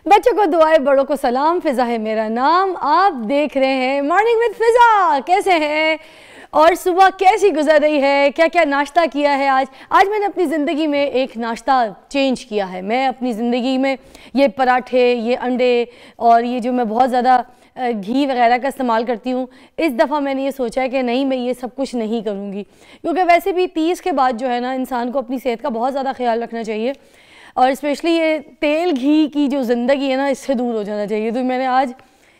बच्चों को दुआएं, बड़ों को सलाम। फिजा है मेरा नाम। आप देख रहे हैं मॉर्निंग विद फिजा। कैसे हैं और सुबह कैसी गुजर रही है, क्या क्या नाश्ता किया है आज मैंने अपनी ज़िंदगी में एक नाश्ता चेंज किया है। मैं अपनी ज़िंदगी में ये पराठे, ये अंडे और ये जो मैं बहुत ज़्यादा घी वगैरह का इस्तेमाल करती हूँ, इस दफ़ा मैंने ये सोचा है कि नहीं, मैं ये सब कुछ नहीं करूँगी, क्योंकि वैसे भी 30 के बाद जो है ना, इंसान को अपनी सेहत का बहुत ज़्यादा ख्याल रखना चाहिए और स्पेशली ये तेल घी की जो ज़िंदगी है ना, इससे दूर हो जाना चाहिए। तो मैंने आज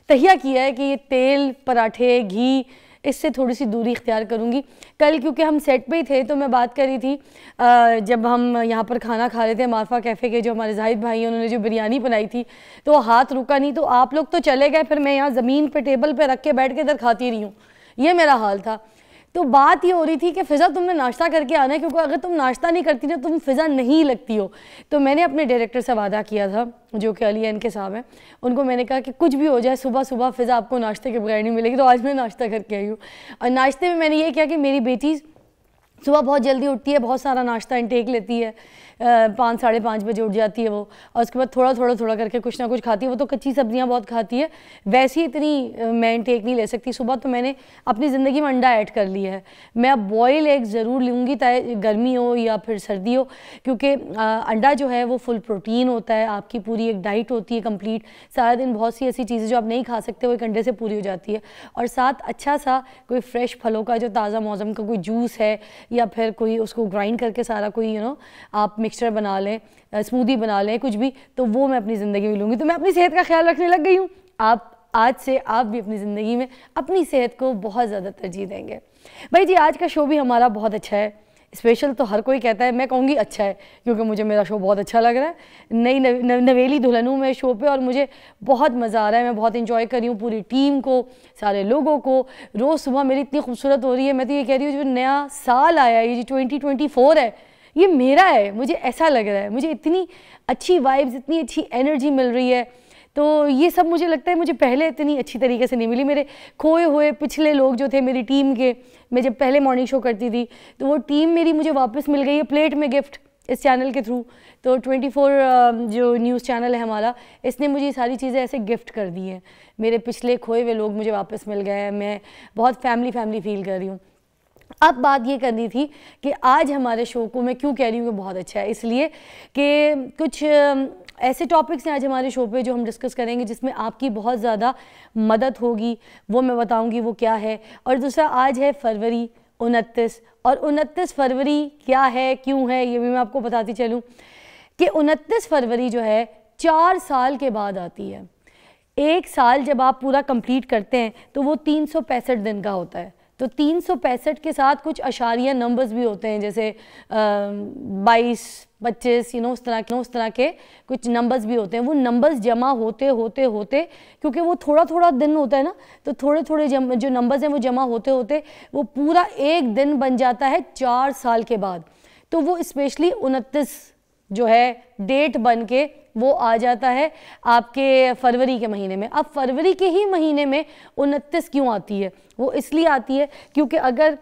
तहिया किया है कि ये तेल, पराठे, घी, इससे थोड़ी सी दूरी इख्तियार करूँगी। कल क्योंकि हम सेट पे ही थे तो मैं बात कर रही थी, जब हम यहाँ पर खाना खा रहे थे मारफा कैफ़े के, जो हमारे जाहिद भाई हैं, उन्होंने जो बिरयानी बनाई थी तो वो हाथ रुका नहीं, तो आप लोग तो चले गए, फिर मैं यहाँ ज़मीन पे टेबल पे रख के बैठ के इधर खाती रही हूँ। ये मेरा हाल था। तो बात ये हो रही थी कि फ़िज़ा तुमने नाश्ता करके आना है, क्योंकि अगर तुम नाश्ता नहीं करती ना तुम फ़िज़ा नहीं लगती हो। तो मैंने अपने डायरेक्टर से वादा किया था, जो कि अली एन के साहब हैं, उनको मैंने कहा कि कुछ भी हो जाए सुबह सुबह फ़िज़ा आपको नाश्ते के बगैर नहीं मिलेगी। तो आज मैं नाश्ता करके आई हूँ और नाश्ते में मैंने ये किया कि मेरी बेटी सुबह बहुत जल्दी उठती है, बहुत सारा नाश्ता इंटेक लेती है, 5 साढ़े 5 बजे उठ जाती है वो, और उसके बाद थोड़ा करके कुछ ना कुछ खाती है। वो तो कच्ची सब्जियां बहुत खाती है, वैसे ही इतनी मैं इंटेक नहीं ले सकती सुबह। तो मैंने अपनी ज़िंदगी में अंडा ऐड कर लिया है। मैं अब बॉयल एग ज़रूर लूँगी, चाहे गर्मी हो या फिर सर्दी हो, क्योंकि अंडा जो है वो फुल प्रोटीन होता है, आपकी पूरी एक डाइट होती है कंप्लीट। सारा दिन बहुत सी ऐसी चीज़ें जो आप नहीं खा सकते वो एक अंडे से पूरी हो जाती है। और साथ अच्छा सा कोई फ्रेश फलों का जो ताज़ा मौसम का कोई जूस है, या फिर कोई उसको ग्राइंड करके सारा कोई आप मिक्सचर बना लें, स्मूदी बना लें, कुछ भी, तो वो मैं अपनी ज़िंदगी में लूँगी। तो मैं अपनी सेहत का ख्याल रखने लग गई हूँ। आप आज से आप भी अपनी ज़िंदगी में अपनी सेहत को बहुत ज़्यादा तरजीह देंगे। भाई जी, आज का शो भी हमारा बहुत अच्छा है। स्पेशल तो हर कोई कहता है, मैं कहूँगी अच्छा है, क्योंकि मुझे मेरा शो बहुत अच्छा लग रहा है। नई नवेली दुल्हन हूँ मैं शो पे और मुझे बहुत मज़ा आ रहा है। मैं बहुत इंजॉय कर रही हूँ पूरी टीम को, सारे लोगों को। रोज़ सुबह मेरी इतनी खूबसूरत हो रही है। मैं तो ये कह रही हूँ, जो नया साल आया है, ये जो 2024 है, ये मेरा है। मुझे ऐसा लग रहा है, मुझे इतनी अच्छी वाइब्स, इतनी अच्छी एनर्जी मिल रही है। तो ये सब मुझे लगता है मुझे पहले इतनी अच्छी तरीके से नहीं मिली। मेरे खोए हुए पिछले लोग जो थे मेरी टीम के, मैं जब पहले मॉर्निंग शो करती थी, तो वो टीम मेरी मुझे वापस मिल गई है प्लेट में गिफ्ट, इस चैनल के थ्रू। तो 24 जो न्यूज़ चैनल है हमारा, इसने मुझे ये सारी चीज़ें ऐसे गिफ्ट कर दी हैं। मेरे पिछले खोए हुए लोग मुझे वापस मिल गए हैं। मैं बहुत फैमिली फील कर रही हूँ। अब बात ये करनी थी कि आज हमारे शो को मैं क्यों कह रही हूँ कि बहुत अच्छा है, इसलिए कि कुछ ऐसे टॉपिक्स हैं आज हमारे शो पे जो हम डिस्कस करेंगे, जिसमें आपकी बहुत ज़्यादा मदद होगी। वो मैं बताऊँगी वो क्या है। और दूसरा, आज है फरवरी 29, और 29 फरवरी क्या है, क्यों है, ये भी मैं आपको बताती चलूँ कि 29 फरवरी जो है 4 साल के बाद आती है। एक साल जब आप पूरा कंप्लीट करते हैं तो वो 365 दिन का होता है। तो 365 के साथ कुछ अशारिया नंबर्स भी होते हैं, जैसे 22, 25, उस तरह के कुछ नंबर्स भी होते हैं। वो नंबर्स जमा होते होते क्योंकि वो थोड़ा दिन होता है ना, तो थोड़े जो नंबर्स हैं वो जमा होते वो पूरा एक दिन बन जाता है 4 साल के बाद। तो वो स्पेशली 29 जो है डेट बन के वो आ जाता है आपके फरवरी के महीने में। अब फरवरी के ही महीने में 29 क्यों आती है? वो इसलिए आती है क्योंकि अगर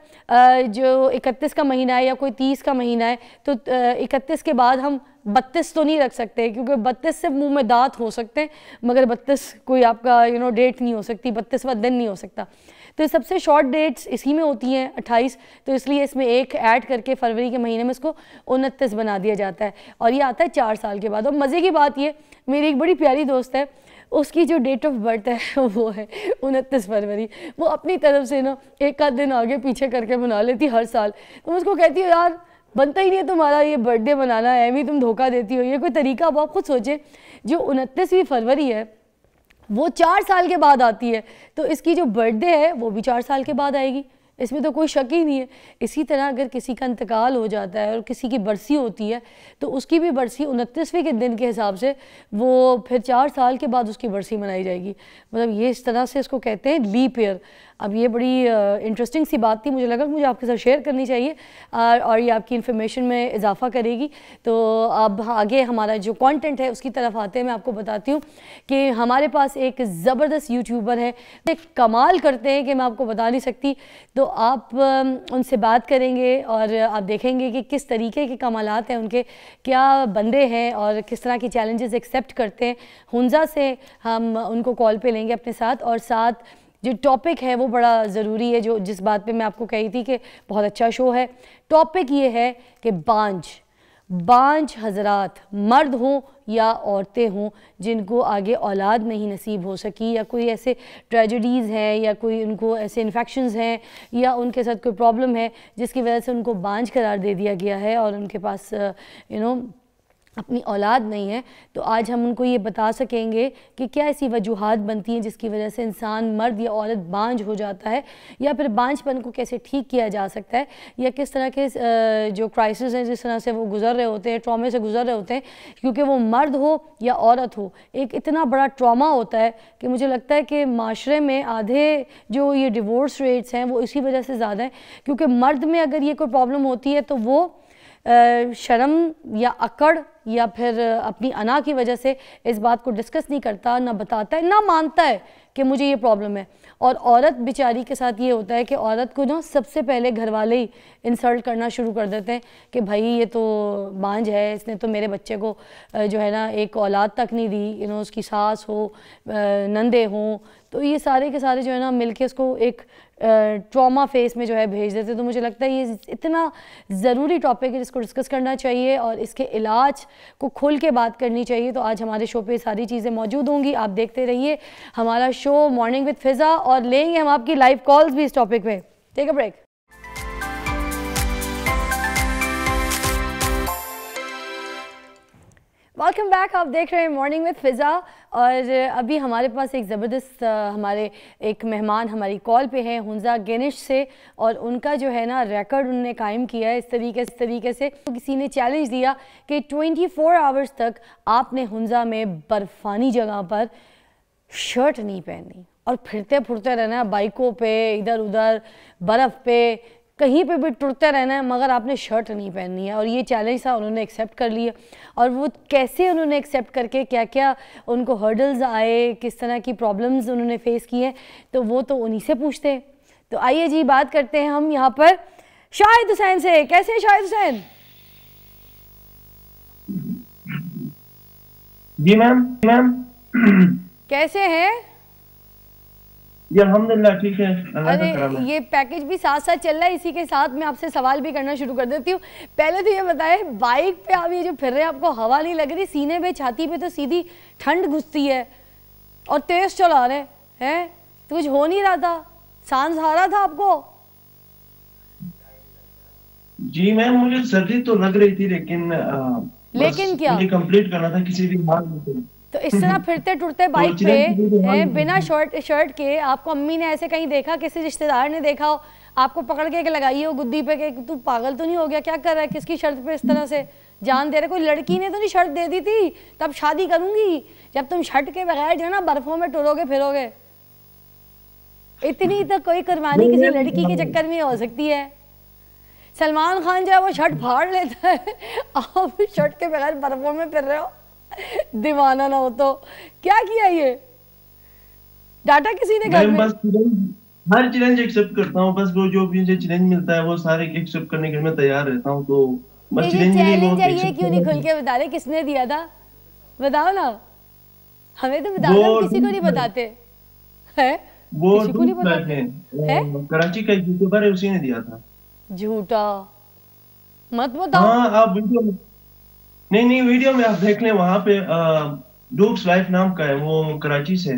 जो 31 का महीना है या कोई 30 का महीना है, तो 31 के बाद हम 32 तो नहीं रख सकते, क्योंकि 32 से मुंह में दांत हो सकते हैं, मगर 32 कोई आपका डेट नहीं हो सकती, 32वां दिन नहीं हो सकता। तो सबसे शॉर्ट डेट्स इसी में होती हैं 28, तो इसलिए इसमें एक ऐड करके फरवरी के महीने में इसको 29 बना दिया जाता है, और ये आता है 4 साल के बाद। और मज़े की बात ये, मेरी एक बड़ी प्यारी दोस्त है, उसकी जो डेट ऑफ बर्थ है वो है 29 फरवरी। वो अपनी तरफ से ना एक आध दिन आगे पीछे करके मना लेती हर साल। तो मैं उसको कहती हूँ, यार बनता ही नहीं है तुम्हारा ये बर्थडे मनाना, है भी तुम धोखा देती हो, ये कोई तरीका? अब आप खुद सोचें, जो 29वीं फरवरी है वो 4 साल के बाद आती है, तो इसकी जो बर्थडे है वो भी 4 साल के बाद आएगी, इसमें तो कोई शक ही नहीं है। इसी तरह अगर किसी का इंतकाल हो जाता है और किसी की बरसी होती है, तो उसकी भी बरसी 29वें के दिन के हिसाब से वो फिर 4 साल के बाद उसकी बरसी मनाई जाएगी। मतलब ये इस तरह से इसको कहते हैं लीप ईयर। अब ये बड़ी इंटरेस्टिंग सी बात थी, मुझे लगा मुझे आपके साथ शेयर करनी चाहिए और ये आपकी इन्फॉर्मेशन में इजाफा करेगी। तो अब आगे हमारा जो कंटेंट है उसकी तरफ आते हैं। मैं आपको बताती हूँ कि हमारे पास एक ज़बरदस्त यूट्यूबर है, एक कमाल करते हैं कि मैं आपको बता नहीं सकती। तो तो आप उनसे बात करेंगे और आप देखेंगे कि किस तरीके के कमालात हैं उनके, क्या बंदे हैं और किस तरह की चैलेंजेस एक्सेप्ट करते हैं। हुंजा से हम उनको कॉल पे लेंगे अपने साथ, और साथ जो टॉपिक है वो बड़ा ज़रूरी है, जो जिस बात पे मैं आपको कही थी कि बहुत अच्छा शो है। टॉपिक ये है कि बांझ हजरात, मर्द हों या औरतें हों, जिनको आगे औलाद नहीं नसीब हो सकी, या कोई ऐसे ट्रेजेडीज़ हैं, या कोई उनको ऐसे इन्फेक्शंस हैं, या उनके साथ कोई प्रॉब्लम है जिसकी वजह से उनको बांझ करार दे दिया गया है और उनके पास अपनी औलाद नहीं है। तो आज हम उनको ये बता सकेंगे कि क्या ऐसी वजूहात बनती हैं जिसकी वजह से इंसान, मर्द या औरत बांझ हो जाता है, या फिर बांझपन को कैसे ठीक किया जा सकता है, या किस तरह के जो क्राइसिस हैं जिस तरह से वो गुजर रहे होते हैं, ट्रॉमे से गुजर रहे होते हैं, क्योंकि वो मर्द हो या औरत हो, एक इतना बड़ा ट्रॉमा होता है कि मुझे लगता है कि माशरे में आधे जो ये डिवोर्स रेट्स हैं वो इसी वजह से ज़्यादा हैं, क्योंकि मर्द में अगर ये कोई प्रॉब्लम होती है तो वो शर्म या अकड़ या फिर अपनी अना की वजह से इस बात को डिस्कस नहीं करता, ना बताता है, ना मानता है कि मुझे ये प्रॉब्लम है। और औरत बेचारी के साथ ये होता है कि औरत को ना सबसे पहले घर वाले ही इंसल्ट करना शुरू कर देते हैं कि भाई ये तो बांझ है, इसने तो मेरे बच्चे को जो है ना एक औलाद तक नहीं दी, उसकी सास हो, नंदे हों, तो ये सारे के सारे जो है ना मिलके उसको एक ट्रॉमा फेस में जो है भेज देते। तो मुझे लगता है ये इतना ज़रूरी टॉपिक है जिसको डिस्कस करना चाहिए और इसके इलाज को खुल के बात करनी चाहिए। तो आज हमारे शो पे सारी चीज़ें मौजूद होंगी, आप देखते रहिए हमारा शो मॉर्निंग विद फिज़ा, और लेंगे हम आपकी लाइव कॉल्स भी इस टॉपिक पे। Take a break. Welcome back, आप देख रहे हैं मॉर्निंग विद फिज़ा, और अभी हमारे पास एक ज़बरदस्त हमारे एक मेहमान हमारी कॉल पे हैं हुंजा गेनिश से, और उनका जो है ना रिकॉर्ड उन्होंने कायम किया है इस तरीके से तो किसी ने चैलेंज दिया कि 24 आवर्स तक आपने हुंजा में बर्फ़ानी जगह पर शर्ट नहीं पहननी और फिरते फुरते रहना है बाइकों पे, इधर उधर बर्फ़ पे, कहीं पे भी टुरते रहना है, मगर आपने शर्ट नहीं पहननी है। और ये चैलेंज था, उन्होंने एक्सेप्ट कर लिया। और वो कैसे उन्होंने एक्सेप्ट करके क्या क्या उनको हर्डल्स आए, किस तरह की प्रॉब्लम्स उन्होंने फेस की हैं, तो वो तो उन्हीं से पूछते हैं। तो आइए जी बात करते हैं हम यहाँ पर शाहिद हुसैन से। कैसे हैं शाहिद हुसैन? जी मैम कैसे हैं? जी अल्हम्दुलिल्लाह ठीक है, अल्लाह का अरे करम है। ये पैकेज भी साथ साथ चल रहा है, इसी के साथ मैं आपसे सवाल भी करना शुरू कर देती हूँ। पहले तो ये बताएं, बाइक पे आप ये जो फिर रहे हैं, आपको हवा नहीं लग रही? सीने पे, छाती पे तो सीधी ठंड घुसती है, और तेज चला रहे हैं, तो कुछ हो नहीं रहा था? सांस आ रहा था आपको? जी मैम मुझे सर्दी तो लग रही थी, लेकिन लेकिन क्या मुझे कंप्लीट करना था किसी भी हाल में। तो इस तरह फिरते टुरते बाइक पे हैं बिना शर्ट के, आपको अम्मी ने ऐसे कहीं देखा, किसी रिश्तेदार ने देखा हो, आपको पकड़ के लगाई हो गुद्दी पे कि तू पागल तो नहीं हो गया, क्या कर रहा है, किसकी शर्त पे इस तरह से जान दे रहे? कोई लड़की ने तो नहीं शर्त दे दी थी तब शादी करूंगी, जब तुम शर्ट के बगैर जो है ना बर्फों में टुरोगे फिरोगे? इतनी तो कोई कुर्बानी किसी लड़की के चक्कर में हो सकती है? सलमान खान जो है वो शर्ट फाड़ लेता है, आप शर्ट के बगैर बर्फों में फिर रहे हो, दीवाना ना हो तो। क्या किया ये? डाटा किसी ने घर में? बस हर चैलेंज एक्सेप्ट करता हूँ, बस वो जो भी मुझे चैलेंज मिलता है वो सारे एक्सेप्ट करने के लिए मैं तैयार रहता हूँ। तो बस चैलेंज है ये क्यों नहीं खुल के बता रहे किसने दिया था? बताओ ना, हमें तो बता दो, किसी को नहीं बताते है। वो कराची का एक यूट्यूबर है, उसी ने दिया था। झूठा मत बताओ। हाँ आप वीडियो, नहीं वीडियो में आप देख लें, वहां पे डूब्स लाइफ नाम का है, वो कराची से।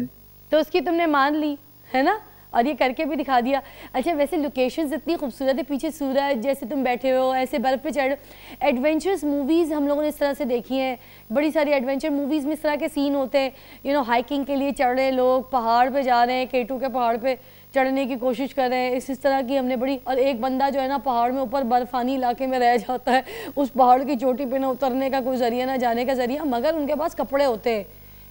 तो उसकी तुमने मान ली है ना, और ये करके भी दिखा दिया। अच्छा वैसे लोकेशंस इतनी खूबसूरत है, पीछे सूरज, जैसे तुम बैठे हो ऐसे बर्फ़ पे चढ़। एडवेंचरस मूवीज़ हम लोगों ने इस तरह से देखी हैं, बड़ी सारी एडवेंचर मूवीज़ में इस तरह के सीन होते हैं, हाइकिंग के लिए चढ़ रहे लोग, पहाड़ पे जा रहे हैं, K2 के पहाड़ पे चढ़ने की कोशिश कर रहे हैं, इस तरह की हमने बड़ी। और एक बंदा जो है ना पहाड़ में ऊपर बर्फानी इलाके में रह जाता है, उस पहाड़ की चोटी पे ना उतरने का कोई ज़रिया ना जाने का ज़रिया, मगर उनके पास कपड़े होते हैं,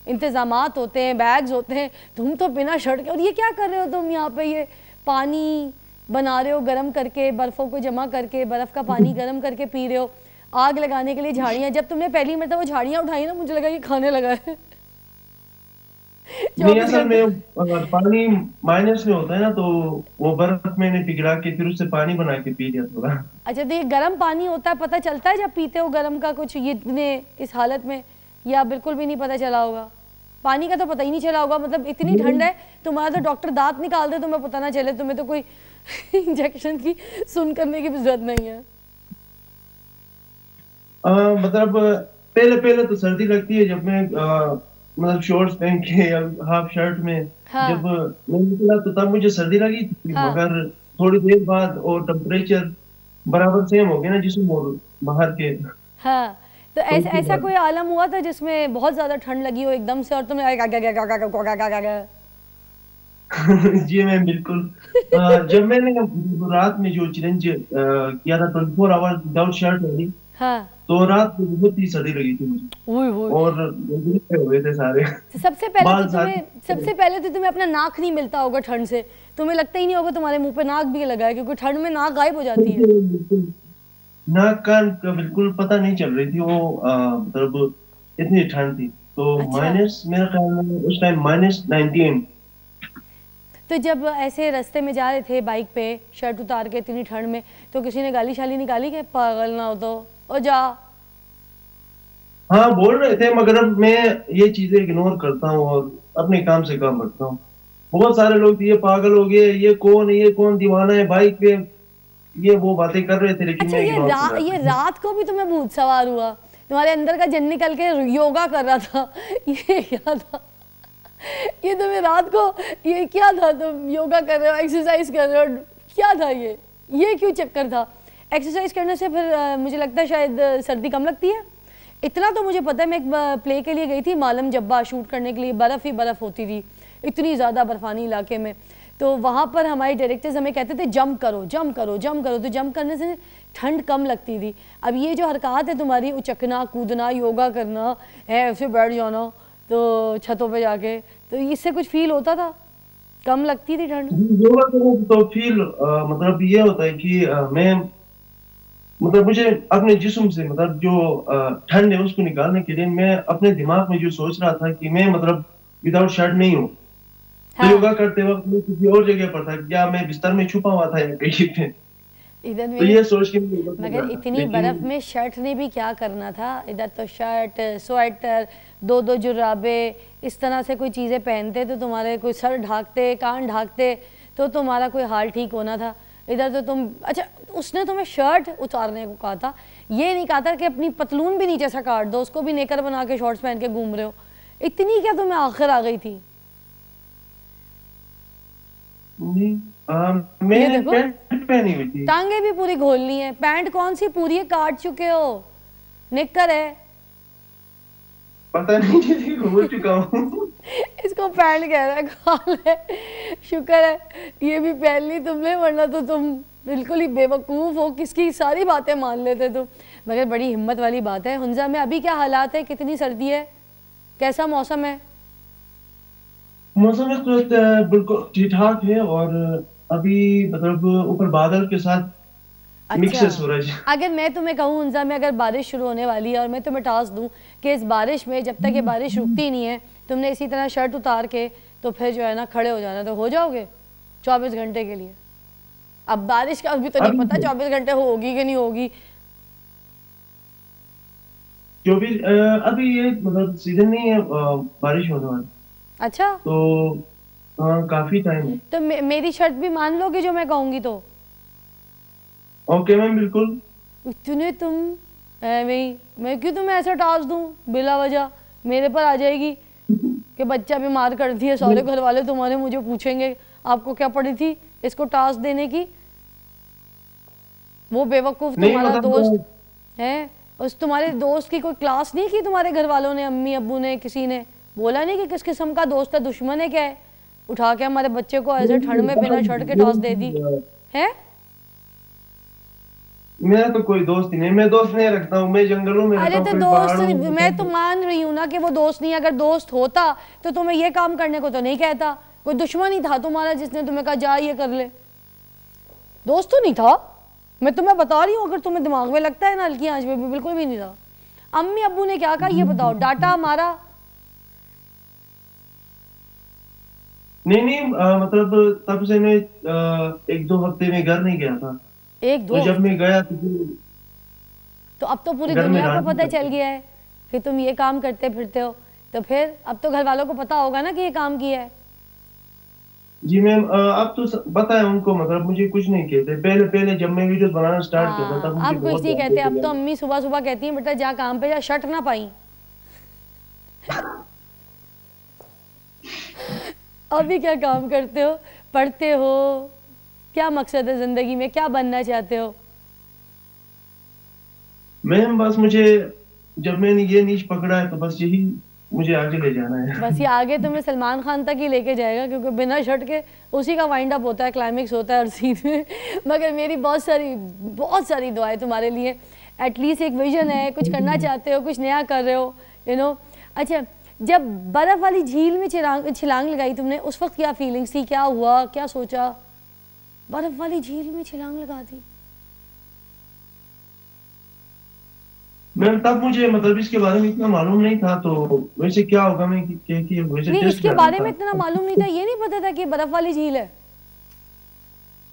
इंतज़ामात होते हैं, बैग्स होते हैं। तुम तो बिना शर्ट के, और ये क्या कर रहे हो तुम यहाँ पे? ये पानी बना रहे हो गर्म करके, बर्फ़ों को जमा करके, बर्फ़ का पानी गर्म करके पी रहे हो, आग लगाने के लिए झाड़ियाँ। जब तुमने पहली मतलब वो झाड़ियाँ उठाई ना, मुझे लगा ये खाने लगा है। नहीं, 24 असल घंटे। में पानी माइनस में होता है ना, तो वो बर्फ मैंने पिघला के फिर उससे पानी बना के पी लिया थोड़ा। अच्छा, तो ये गर्म पानी होता है, पता चलता है जब पीते हो गर्म का कुछ, ये इतने इस हालत में, या बिल्कुल भी नहीं पता चला होगा? पानी का तो पता ही नहीं चला होगा, मतलब इतनी ठंड है तुम्हारा तो डॉक्टर दांत निकाल दे तुम्हें पता ना चले, तुम्हें तो कोई इंजेक्शन की सुन करने की भी जरूरत नहीं है। मतलब पहले पहले तो सर्दी लगती है जब मैं मतलब शॉर्ट्स पहन के या हाफ शर्ट में जब हाँ मैं निकला तो तब मुझे सर्दी लगी थी, हाँ मगर थोड़ी देर बाद और टेम्परेचर बराबर सेम हो गया ना जिसम और बाहर के, हाँ। तो तो ऐसा उसके ऐसा बाद कोई आलम हुआ था जिसमें बहुत ज्यादा ठंड लगी हो एकदम से और तुमने जी मैं बिल्कुल जब मैंने रात में जो चैलेंज किया था 24 आवर्स विदाउट शर्ट वाली, हाँ। तो रात में बहुत ही सर्दी लगी थी मुझे, ओए होए। और गंदे से हुए थे सारे तो बाल सारे। सबसे पहले तो तुम्हें अपना नाक नहीं मिलता होगा ठंड से, तुम्हें लगता ही नहीं होगा तुम्हारे मुंह पे नाक भी लगा है, क्योंकि ठंड में नाक गायब हो जाती है। बिल्कुल बिल्कुल। नाक कान का बिल्कुल पता नहीं चल रही थी वो, मतलब इतनी ठंड थी, तो अच्छा। माइनस मेरे ख्याल में उस टाइम -19। तो जब ऐसे रास्ते में जा रहे थे बाइक पे शर्ट उतार के इतनी ठंड में, तो किसी ने गाली शाली निकाली कि पागल ना हो तो ओ जा? हाँ बोल रहे थे, मगर अब मैं ये चीजें इग्नोर करता हूँ और अपने काम से काम रखता हूँ। बहुत सारे लोग थे, ये पागल हो गए, ये कौन दीवाना है बाइक पे, ये वो बातें कर रहे थे, लेकिन अच्छा, मैं इग्नोर कर रहा ये था। रात को भी तुम्हें भूत सवार हुआ? तुम्हारे अंदर का जन निकल के योगा कर रहा था ये क्या था? ये तुम्हें रात को, ये क्या था? तुम योगा कर रहे हो, एक्सरसाइज कर रहे हो, क्या था ये क्यों चक्कर था? एक्सरसाइज करने से फिर मुझे लगता है शायद सर्दी कम लगती है। इतना तो मुझे पता है, मैं एक प्ले के लिए गई थी मालम जब्बा शूट करने के लिए, बर्फ़ ही बर्फ़ होती थी इतनी ज़्यादा बर्फानी इलाके में। तो वहाँ पर हमारे डायरेक्टर्स हमें कहते थे जंप करो जंप करो जंप करो, तो जंप करने से ठंड कम लगती थी। अब ये जो हरकत है तुम्हारी, उचकना कूदना योगा करना है, ऐसे बैठ जाना तो छतों पे जाके, तो इससे कुछ फील होता था? कम लगती थी ठंड? योगा करो तो फील मतलब ये होता है कि मैं मतलब मुझे अपने जिस्म से मतलब जो ठंड है उसको निकालने के लिए मैं अपने दिमाग में जो सोच रहा था कि मैं मतलब विदाउट शर्ट नहीं हूँ, तो हाँ। योगा करते वक्त मैं किसी और जगह पर था, क्या मैं बिस्तर में छुपा हुआ था या कहीं पे, इधर तो में, ये सोच के मैं योगा कर मगर रहा था, इतनी लेकिन बर्फ में शर्ट ने भी क्या करना था? इधर तो शर्ट स्वेटर दो दो जुराबे इस तरह से कोई चीज़ें पहनते तो तुम्हारे कोई सर ढाकते कान ढाकते तो तुम्हारा कोई हाल ठीक होना था। इधर तो तुम, अच्छा उसने तुम्हें शर्ट उतारने को कहा था, ये नहीं कहा था कि अपनी पतलून भी नीचे से काट दो, उसको भी नेकर बना के शॉर्ट्स पहन के घूम रहे हो। इतनी क्या तुम्हें आखिर आ गई थी? नहीं, ये मैंने देखो, पैंट पहनी हुई थी। टांगे भी पूरी खोलनी है, पैंट कौन सी पूरी है, काट चुके हो, निक्कर है। पता नहीं किसी को बोल चुका हूँ। इसको पैंट कह रहा है, कॉल है। शुक्र है ये भी पहन ली तुमने, वरना तो तुम बिल्कुल ही बेवकूफ़ हो, किसकी सारी बातें मान लेते तुम। मगर बड़ी हिम्मत वाली बात है। हुंजा में अभी क्या हालात है, कितनी सर्दी है, कैसा मौसम है? मौसम इस वक्त बिल्कुल ठीक ठाक है, और अभी मतलब ऊपर बादल के साथ मिक्स अच्छा, है सूरज। अगर मैं तुम्हें कहूँ हुंजा में अगर बारिश शुरू होने वाली है और मैं तुम्हें टास्क दूँ कि इस बारिश में जब तक ये बारिश रुकती नहीं है तुमने इसी तरह शर्ट उतार के तो फिर जो है ना खड़े हो जाना, तो हो जाओगे 24 घंटे के लिए? अब बारिश का अभी तो नहीं अभी पता 24 घंटे होगी कि नहीं होगी। जो भी अभी ये मतलब सीजन नहीं है बारिश होने वाली, अच्छा, तो काफी टाइम है। तो मेरी शर्ट भी मान लोगे जो मैं कहूँगी तो? ओके मैम, बिल्कुल। इतने तुम मैं क्यों तुम्हें ऐसा टास्क दूँ बिला वजह, मेरे पर आ जाएगी कि बच्चा बीमार कर दिया, सारे घर वाले तुम्हारे मुझे पूछेंगे आपको क्या पड़ी थी इसको टास्क देने की। वो बेवकूफ़ नहीं तुम्हारा दोस्त मतलब है, उस तुम्हारे दोस्त की कोई क्लास नहीं की तुम्हारे घर वालों ने, अम्मी अब्बू ने, किसी ने बोला नहीं कि किस किस्म का दोस्त है, दुश्मन है क्या है, उठा के हमारे बच्चे को ऐसे ठंड में बिना शर्ट के टास्क दे दी है? मेरा तो कोई दोस्त ही नहीं, मैं दोस्त नहीं रखता हूँ, मैं जंगलों में रहता अरे हूँ, तो कोई दोस्त, पहाड़ों में रहता मैं तो हूँ। मान रही हूँ ना कि वो दोस्त नहीं है, अगर दोस्त होता तो तुम्हें ये काम करने को तो नहीं कहता, कोई दुश्मन ही था तुम्हारा जिसने तुम्हें कहा जा ये कर ले, दोस्त तो नहीं था। मैं तुम्हें बता रही हूँ, अगर तुम्हें दिमाग में लगता है ना हल्की आंच में भी, बिल्कुल भी नहीं था। अम्मी अब्बू ने क्या कहा ये बताओ, डांटा मारा? नहीं नहीं, मतलब तब से मैं 1-2 हफ्ते में घर नहीं गया था। एक तो दो जब मैं हफ्ते गया तो फिर तो अब तो पूरी घर में दुनिया रहा को नहीं पता चल सकता। गया है कि तुम ये काम करते फिरते हो, तो फिर अब तो घर वालों को पता होगा ना कि ये काम किया है। जी मैम, अब तो पता है उनको, मतलब मुझे कुछ नहीं कहते। पहले पहले जब मैं वीडियोस बनाना स्टार्ट किया था तब हाँ, मुझे अब कुछ बहुत नहीं डांटते कहते, अब थे तो घर अम्मी सुबह सुबह कहती हैं बेटा जा काम पे जा, शर्ट ना पाई। अभी क्या काम करते हो, पढ़ते हो, क्या मकसद है ज़िंदगी में, क्या बनना चाहते हो? में। मैम बस मुझे, जब मैंने ये नीच पकड़ा है तो बस यही मुझे आगे ले जाना बस ये है। आगे तुम्हें सलमान खान तक ही लेके जाएगा, क्योंकि बिना शर्ट के उसी का वाइंड अप होता है, क्लाइमेक्स होता है हर सीन में। मगर मेरी बहुत सारी दुआएं तुम्हारे लिए। एटलीस्ट एक विजन है, कुछ करना चाहते हो, कुछ नया कर रहे हो, यू नो। अच्छा, जब बर्फ़ वाली झील में छलांग लगाई तुमने, उस वक्त क्या फीलिंग्स थी, क्या हुआ, क्या सोचा? बर्फ़ वाली झील में छलांग लगा दी। मैम तब मुझे मतलब इसके बारे में इतना मालूम नहीं था, तो वैसे क्या होगा मैं कि वैसे नहीं, टेस्ट इसके करना बारे में था। इतना मालूम नहीं था, ये नहीं पता था कि बर्फ़ वाली झील है।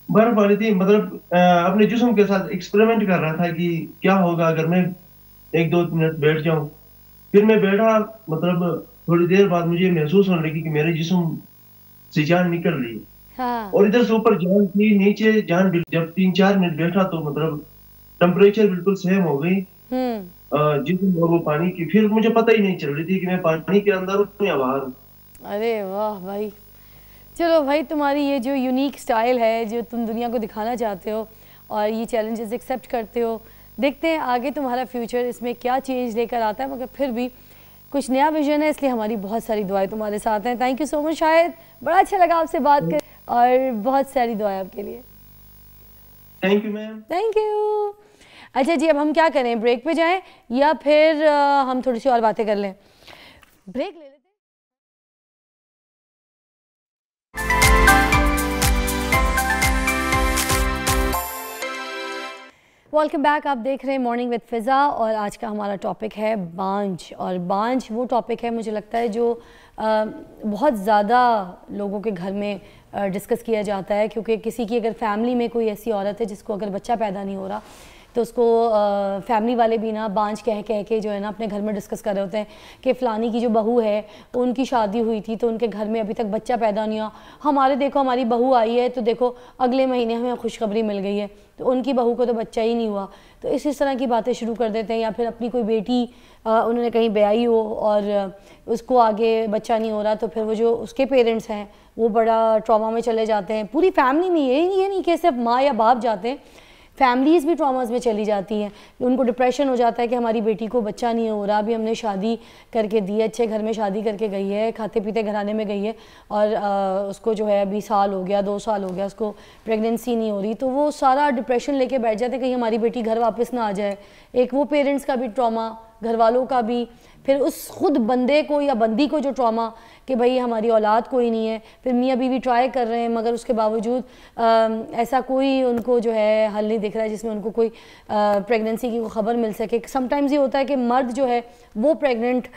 बर्फ वाली थी, मतलब अपने जिस्म के साथ एक्सपेरिमेंट कर रहा था कि क्या होगा अगर मैं 1-2 मिनट बैठ जाऊं। फिर मैं बैठा, मतलब थोड़ी देर बाद मुझे महसूस होने लगी कि मेरे जिस्म से जान निकल रही है। हाँ। और इधर से ऊपर जान थी, नीचे जान जब 3-4 मिनट बैठा तो मतलब टेम्परेचर बिल्कुल सेम हो गई, हम्म। जिस्म और वो पानी की। फिर मुझे पता ही नहीं चल रही थी कि मैं पानी के अंदर हूँ या बाहर हूँ। अरे वाह भाई, चलो भाई, तुम्हारी ये जो यूनिक स्टाइल है, जो तुम दुनिया को दिखाना चाहते हो और ये चैलेंजेस एक्सेप्ट करते हो, देखते हैं आगे तुम्हारा फ्यूचर इसमें क्या चेंज लेकर आता है। मगर फिर भी कुछ नया विजन है, इसलिए हमारी बहुत सारी दुआएं तुम्हारे साथ हैं। थैंक यू सो मच शायद, बड़ा अच्छा लगा आपसे बात कर, और बहुत सारी दुआएं आपके लिए। Thank you ma'am. Thank you. अच्छा जी, अब हम क्या करें, ब्रेक पे जाएं या फिर हम थोड़ी सी और बातें कर लें? ब्रेक ले लेते हैं। वेलकम बैक, आप देख रहे हैं मॉर्निंग विद फ़िज़ा, और आज का हमारा टॉपिक है बांझ। और बांझ वो टॉपिक है, मुझे लगता है, जो बहुत ज़्यादा लोगों के घर में डिस्कस किया जाता है, क्योंकि किसी की अगर फैमिली में कोई ऐसी औरत है जिसको अगर बच्चा पैदा नहीं हो रहा, तो उसको फैमिली वाले भी ना बांझ कह कह के जो है ना अपने घर में डिस्कस कर रहे होते हैं कि फ़लानी की जो बहू है उनकी शादी हुई थी तो उनके घर में अभी तक बच्चा पैदा नहीं हुआ, हमारे देखो हमारी बहू आई है तो देखो अगले महीने हमें खुशखबरी मिल गई है, तो उनकी बहू को तो बच्चा ही नहीं हुआ। तो इस तरह की बातें शुरू कर देते हैं। या फिर अपनी कोई बेटी उन्होंने कहीं ब्याही हो और उसको आगे बच्चा नहीं हो रहा, तो फिर वो जो उसके पेरेंट्स हैं वो बड़ा ट्रॉमा में चले जाते हैं। पूरी फैमिली में, ये नहीं कि सिर्फ माँ या बाप जाते हैं, फैमिलीज़ भी ट्रॉमास में चली जाती हैं। उनको डिप्रेशन हो जाता है कि हमारी बेटी को बच्चा नहीं हो रहा, अभी हमने शादी करके दी है, अच्छे घर में शादी करके गई है, खाते पीते घराने में गई है, और उसको जो है अभी साल हो गया, 2 साल हो गया, उसको प्रेगनेंसी नहीं हो रही, तो वो सारा डिप्रेशन लेके बैठ जाते हैं कहीं हमारी बेटी घर वापस ना आ जाए। एक वो पेरेंट्स का भी ट्रॉमा, घर वालों का भी, फिर उस खुद बंदे को या बंदी को जो ट्रॉमा कि भाई हमारी औलाद कोई नहीं है, फिर मियाँ बीवी ट्राई कर रहे हैं मगर उसके बावजूद ऐसा कोई उनको जो है हल नहीं दिख रहा है जिसमें उनको कोई प्रेगनेंसी की खबर मिल सके। समटाइम्स ये होता है कि मर्द जो है वो प्रेग्नेंट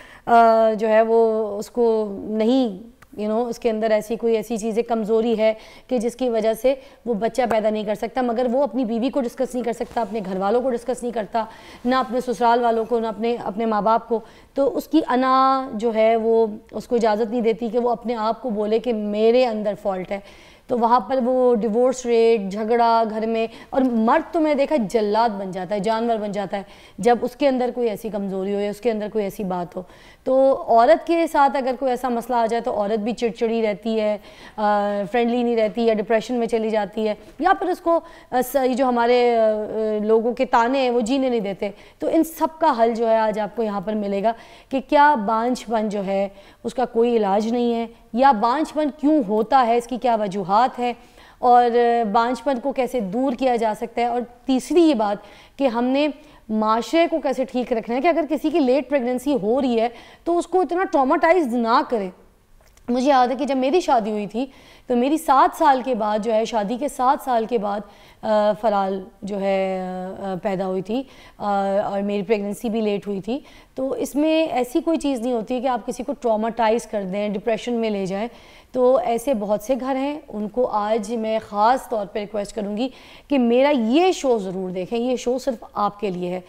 जो है वो उसको नहीं, उसके अंदर ऐसी चीज़ें, कमज़ोरी है कि जिसकी वजह से वो बच्चा पैदा नहीं कर सकता, मगर वो अपनी बीवी को डिस्कस नहीं कर सकता, अपने घर वालों को डिस्कस नहीं करता, ना अपने ससुराल वालों को, ना अपने माँ बाप को। तो उसकी अना जो है वो उसको इजाज़त नहीं देती कि वो अपने आप को बोले कि मेरे अंदर फॉल्ट है। तो वहाँ पर वो डिवोर्स रेट, झगड़ा घर में, और मर्द तो मैंने देखा जल्लाद बन जाता है, जानवर बन जाता है जब उसके अंदर कोई ऐसी कमज़ोरी हो या उसके अंदर कोई ऐसी बात हो। तो औरत के साथ अगर कोई ऐसा मसला आ जाए तो औरत भी चिड़चिड़ी रहती है, फ्रेंडली नहीं रहती, या डिप्रेशन में चली जाती है, या फिर उसको ये जो हमारे लोगों के ताने हैं वो जीने नहीं देते। तो इन सब का हल जो है आज आपको यहाँ पर मिलेगा कि क्या बांझपन जो है उसका कोई इलाज नहीं है, या बांझपन क्यों होता है, इसकी क्या वजूहात है, और बांझपन को कैसे दूर किया जा सकता है। और तीसरी ये बात कि हमने माशरे को कैसे ठीक रखना है कि अगर किसी की लेट प्रेगनेंसी हो रही है तो उसको इतना ट्रॉमाटाइज ना करें, मुझे याद है कि जब मेरी शादी हुई थी तो मेरी 7 साल के बाद जो है, शादी के 7 साल के बाद फ़राल जो है पैदा हुई थी, और मेरी प्रेगनेंसी भी लेट हुई थी। तो इसमें ऐसी कोई चीज़ नहीं होती है कि आप किसी को ट्रॉमाटाइज़ कर दें, डिप्रेशन में ले जाएं। तो ऐसे बहुत से घर हैं, उनको आज मैं ख़ास तौर पे रिक्वेस्ट करूँगी कि मेरा ये शो ज़रूर देखें। ये शो सिर्फ आपके लिए है।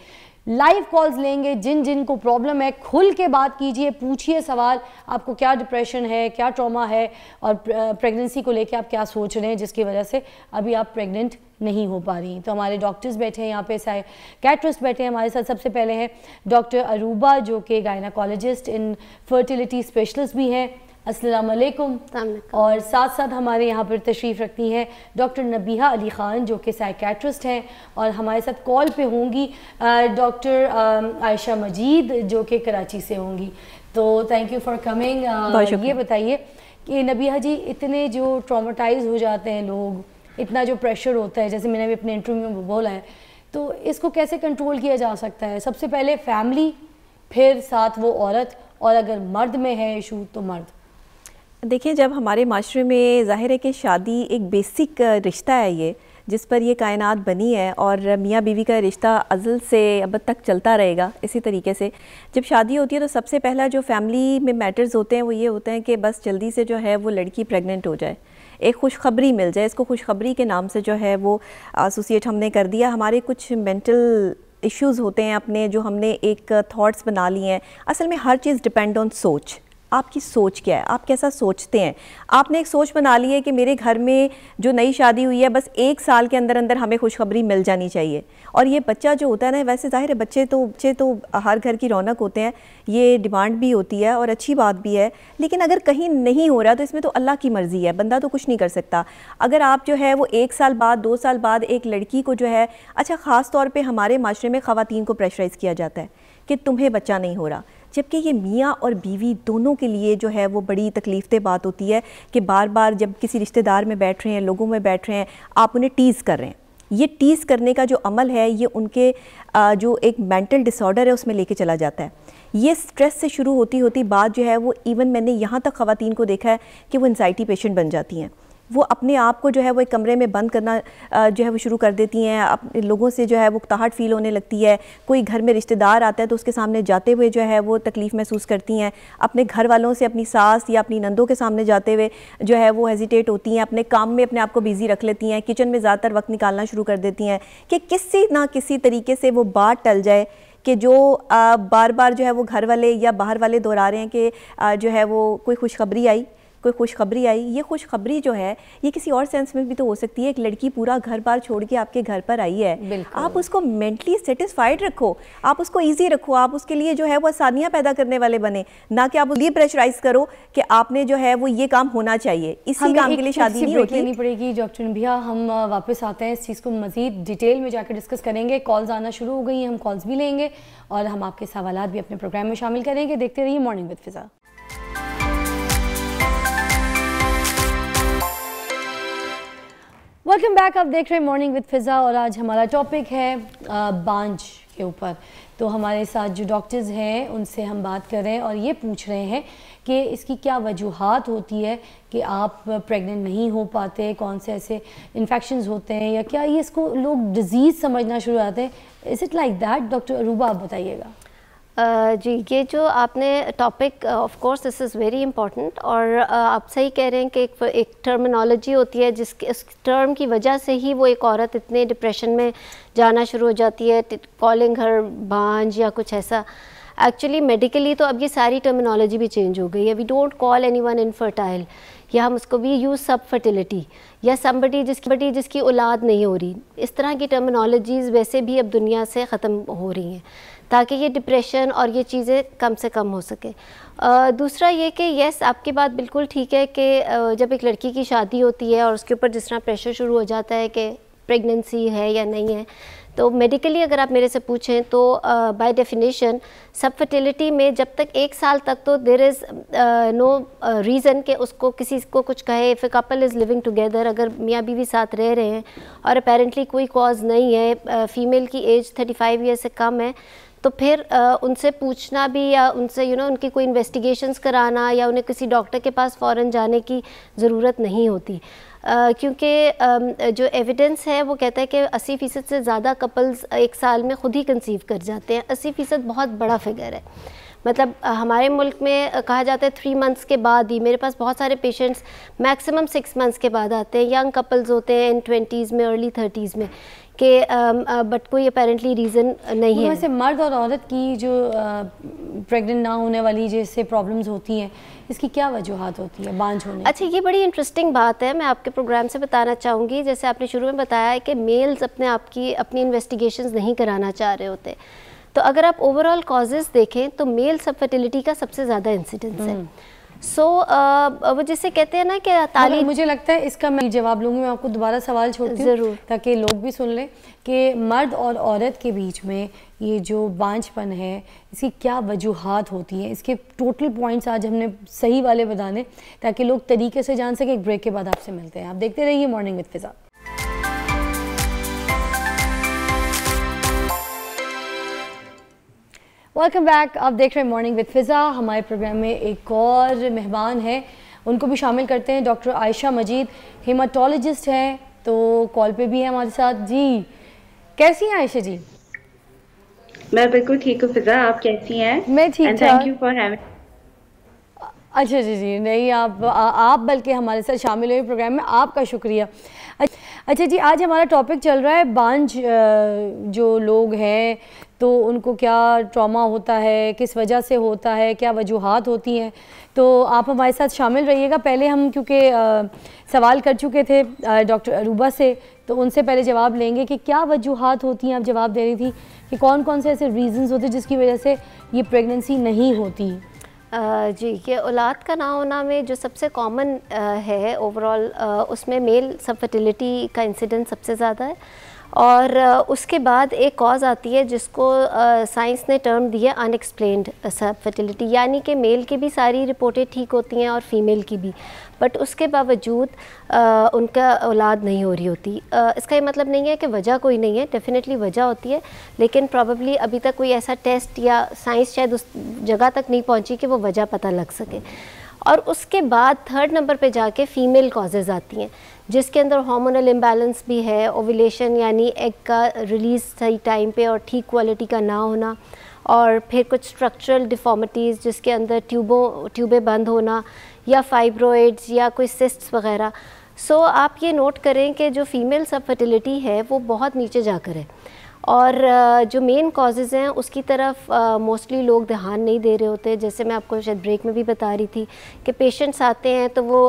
लाइव कॉल्स लेंगे, जिन जिन को प्रॉब्लम है खुल के बात कीजिए, पूछिए सवाल, आपको क्या डिप्रेशन है, क्या ट्रॉमा है, और प्रेगनेंसी को लेके आप क्या सोच रहे हैं जिसकी वजह से अभी आप प्रेग्नेंट नहीं हो पा रही। तो हमारे डॉक्टर्स बैठे हैं यहाँ पे, साइकियाट्रिस्ट बैठे हैं हमारे साथ। सबसे पहले हैं डॉक्टर अरूबा, जो कि गायनाकोलॉजिस्ट इन फर्टिलिटी स्पेशलिस्ट भी हैं। अस्सलाम वालेकुम। और साथ साथ हमारे यहाँ पर तशरीफ़ रखती हैं डॉक्टर नबीहा अली ख़ान, जो कि साइकियाट्रिस्ट हैं, और हमारे साथ कॉल पे होंगी डॉक्टर आयशा मजीद, जो कि कराची से होंगी। तो थैंक यू फॉर कमिंग। ये बताइए कि नबीहा जी, इतने जो ट्रॉमाटाइज हो जाते हैं लोग, इतना जो प्रेशर होता है, जैसे मैंने भी अपने इंटरव्यू में बोला है, तो इसको कैसे कंट्रोल किया जा सकता है? सबसे पहले फैमिली, फिर साथ वो औरत, और अगर मर्द में है इशू तो मर्द। देखिए, जब हमारे माशरे में ज़ाहिर है कि शादी एक बेसिक रिश्ता है, ये जिस पर ये कायनात बनी है, और मियाँ बीवी का रिश्ता अज़ल से अब तक चलता रहेगा। इसी तरीके से जब शादी होती है तो सबसे पहला जो फैमिली में मैटर्स होते हैं वो ये होते हैं कि बस जल्दी से जो है वो लड़की प्रेग्नेंट हो जाए, एक खुशखबरी मिल जाए। इसको खुशखबरी के नाम से जो है वो एसोसिएट हमने कर दिया। हमारे कुछ मेंटल इश्यूज़ होते हैं अपने, जो हमने एक थॉट्स बना लिए हैं। असल में हर चीज़ डिपेंड ऑन सोच। आपकी सोच क्या है, आप कैसा सोचते हैं। आपने एक सोच बना ली है कि मेरे घर में जो नई शादी हुई है, बस 1 साल के अंदर अंदर हमें खुशखबरी मिल जानी चाहिए। और ये बच्चा जो होता है ना, वैसे ज़ाहिर है बच्चे तो हर घर की रौनक होते हैं, ये डिमांड भी होती है और अच्छी बात भी है। लेकिन अगर कहीं नहीं हो रहा तो इसमें तो अल्लाह की मर्ज़ी है, बंदा तो कुछ नहीं कर सकता। अगर आप जो है वो 1 साल बाद, 2 साल बाद एक लड़की को जो है, अच्छा ख़ास तौर पर हमारे माशरे में ख़वातीन को प्रेशराइज़ किया जाता है कि तुम्हें बच्चा नहीं हो रहा, जबकि ये मियाँ और बीवी दोनों के लिए जो है वो बड़ी तकलीफ़देह बात होती है कि बार बार जब किसी रिश्तेदार में बैठ रहे हैं, लोगों में बैठ रहे हैं, आप उन्हें टीज़ कर रहे हैं। ये टीज़ करने का जो अमल है, ये उनके जो एक मेंटल डिसऑर्डर है उसमें लेके चला जाता है। ये स्ट्रेस से शुरू होती बात जो है वो, इवन मैंने यहाँ तक ख़वातीन को देखा है कि वो एंजाइटी पेशेंट बन जाती हैं। वो अपने आप को जो है वो एक कमरे में बंद करना जो है वो शुरू कर देती हैं। अपने लोगों से जो है वो ताहट फ़ील होने लगती है। कोई घर में रिश्तेदार आता है तो उसके सामने जाते हुए जो है वो तकलीफ़ महसूस करती हैं। अपने घर वालों से, अपनी सास या अपनी नंदों के सामने जाते हुए जो है वो हेजिटेट होती हैं। अपने काम में अपने आप को बिज़ी रख लेती हैं, किचन में ज़्यादातर वक्त निकालना शुरू कर देती हैं कि किसी ना किसी तरीके से वो बात टल जाए कि जो बार बार जो है वो घर वाले या बाहर वाले दोहरा रहे हैं कि जो है वो कोई खुशखबरी आई, कोई खुशखबरी आई। ये खुशखबरी जो है ये किसी और सेंस में भी तो हो सकती है। एक लड़की पूरा घर बार छोड़ के आपके घर पर आई है, आप उसको मेंटली सेटिस्फाइड रखो, आप उसको इजी रखो, आप उसके लिए जो है वो आसानियाँ पैदा करने वाले बने, ना कि आप उसके लिए प्रेशराइज करो कि आपने जो है वो ये काम होना चाहिए। इसी काम के लिए शादी नहीं होती। लेनी पड़ेगी डॉक्टर नबीहा, हम वापस आते हैं, इस चीज़ को मज़ीद डिटेल में जाकर डिस्कस करेंगे। कॉल्स आना शुरू हो गई हैं, हम कॉल्स भी लेंगे और हम आपके सवालात भी अपने प्रोग्राम में शामिल करेंगे। देखते रहिए morning with Fiza. Welcome back, आप देख रहे हैं मॉर्निंग विद फिज़ा और आज हमारा टॉपिक है बांझ के ऊपर। तो हमारे साथ जो डॉक्टर्स हैं उनसे हम बात कर रहे हैं और ये पूछ रहे हैं कि इसकी क्या वजूहात होती है कि आप प्रेग्नेंट नहीं हो पाते, कौन से ऐसे इन्फेक्शंस होते हैं या क्या ये इसको लोग डिजीज़ समझना शुरू आते हैं। Is it like that? Doctor Aruba आप बताइएगा। जी, ये जो आपने topic, of course this is very important और आप सही कह रहे हैं कि एक टर्मिनोलॉजी होती है जिसके इस टर्म की वजह से ही वो एक औरत इतने डिप्रेशन में जाना शुरू हो जाती है, कॉलिंग हर बांझ या कुछ ऐसा। एक्चुअली मेडिकली तो अब ये सारी टर्मिनोलॉजी भी चेंज हो गई है। We don't call anyone infertile, या हम उसको भी यूज़ सब फर्टिलिटी या समबडी जिसकी औलाद नहीं हो रही। इस तरह की टर्मिनोलॉजीज़ वैसे भी अब दुनिया से ख़त्म हो रही हैं ताकि ये डिप्रेशन और ये चीज़ें कम से कम हो सके। दूसरा ये कि यस, आपकी बात बिल्कुल ठीक है कि जब एक लड़की की शादी होती है और उसके ऊपर जिस तरह प्रेशर शुरू हो जाता है कि प्रेगनेंसी है या नहीं है, तो मेडिकली अगर आप मेरे से पूछें तो बाय डेफिनेशन सब फर्टिलिटी में जब तक 1 साल तक तो देयर इज़ नो रीज़न कि उसको किसी को कुछ कहे। If a couple is living together, अगर मियाँ बीवी साथ रह रहे हैं और अपेरेंटली कोई कॉज नहीं है, फ़ीमेल की एज 35 ईयर से कम है, तो फिर उनसे पूछना भी या उनसे उनकी कोई इन्वेस्टिगेशंस कराना या उन्हें किसी डॉक्टर के पास फ़ौरन जाने की ज़रूरत नहीं होती, क्योंकि जो एविडेंस है वो कहता है कि 80% से ज़्यादा कपल्स एक साल में ख़ुद ही कंसीव कर जाते हैं। 80% बहुत बड़ा फिगर है। मतलब हमारे मुल्क में कहा जाता है 3 मंथ्स के बाद ही। मेरे पास बहुत सारे पेशेंट्स मैक्सिमम 6 मंथ्स के बाद आते हैं। यंग कपल्स होते हैं इन 20s में, अर्ली 30s में, कि बट कोई अपेरेंटली रीज़न नहीं है। वैसे मर्द और औरत की जो प्रेग्नेंट ना होने वाली जैसे प्रॉब्लम्स होती हैं, इसकी क्या वजूहात होती है बांझ होने? अच्छा, ये बड़ी इंटरेस्टिंग बात है, मैं आपके प्रोग्राम से बताना चाहूँगी। जैसे आपने शुरू में बताया है कि मेल्स अपनी इन्वेस्टिगेशंस नहीं कराना चाह रहे होते, तो अगर आप ओवरऑल कॉजेज़ देखें तो मेल सब फर्टिलिटी का सबसे ज़्यादा इंसिडेंस है। वो जिसे कहते हैं ना कि तालीम, मुझे लगता है इसका मैं जवाब लूँगी। मैं आपको दोबारा सवाल छोड़ती हूँ ज़रूर, ताकि लोग भी सुन लें कि मर्द और औरत के बीच में ये जो बांझपन है, इसकी क्या वजूहात होती हैं। इसके टोटल पॉइंट्स आज हमने सही वाले बताने, ताकि लोग तरीके से जान सकें। एक ब्रेक के बाद आपसे मिलते हैं। आप देखते रहिए morning with Fiza. Welcome back. आप देख रहे हैं मॉर्निंग विद फिज़ा। हमारे प्रोग्राम में एक और मेहमान है, उनको भी शामिल करते हैं। डॉक्टर आयशा मजीद हेमाटोलॉजिस्ट हैं, तो कॉल पे भी है हमारे साथ। जी कैसी हैं आयशा जी? मैं बिल्कुल ठीक हूँ फिज़ा, आप कैसी हैं? मैं ठीक हूँ। Thank you for having. अच्छा जी नहीं, आप बल्कि हमारे साथ शामिल हुए प्रोग्राम में, आपका शुक्रिया। अच्छा जी, आज हमारा टॉपिक चल रहा है बांझ जो लोग हैं, तो उनको क्या ट्रॉमा होता है, किस वजह से होता है, क्या वजूहात होती हैं। तो आप हमारे साथ शामिल रहिएगा। पहले हम क्योंकि सवाल कर चुके थे डॉक्टर अरूबा से, तो उनसे पहले जवाब लेंगे कि क्या वजूहात होती हैं। आप जवाब दे रही थी कि कौन कौन से ऐसे रीज़न्स होते हैं जिसकी वजह से ये प्रेगनेंसी नहीं होती। जी, ये औलाद का ना होना में जो सबसे कॉमन है ओवरऑल, उसमें मेल सब फर्टिलिटी का इंसिडेंस सबसे ज़्यादा है। और उसके बाद एक कॉज आती है जिसको साइंस ने टर्म दिया अनएक्सप्लेन्ड सब फर्टिलिटी, यानी कि मेल की भी सारी रिपोर्टें ठीक होती हैं और फीमेल की भी, बट उसके बावजूद उनका औलाद नहीं हो रही होती। इसका ये मतलब नहीं है कि वजह कोई नहीं है, डेफिनेटली वजह होती है, लेकिन प्रॉबेबली अभी तक कोई ऐसा टेस्ट या साइंस शायद उस जगह तक नहीं पहुंची कि वो वजह पता लग सके। और उसके बाद 3rd नंबर पे जाके फ़ीमेल कॉजेज़ आती हैं, जिसके अंदर हार्मोनल इम्बैलेंस भी है, ओव्यूलेशन यानी एग का रिलीज़ सही टाइम पे और ठीक क्वालिटी का ना होना, और फिर कुछ स्ट्रक्चरल डिफॉर्मिटीज़ जिसके अंदर ट्यूबें बंद होना, या फाइब्रोइड्स या कोई सिस्ट्स वगैरह। सो आप ये नोट करें कि जो फीमेल सब फर्टिलिटी है वो बहुत नीचे जाकर है, और जो मेन कॉजेज़ हैं उसकी तरफ मोस्टली लोग ध्यान नहीं दे रहे होते। जैसे मैं आपको शायद ब्रेक में भी बता रही थी कि पेशेंट्स आते हैं तो वो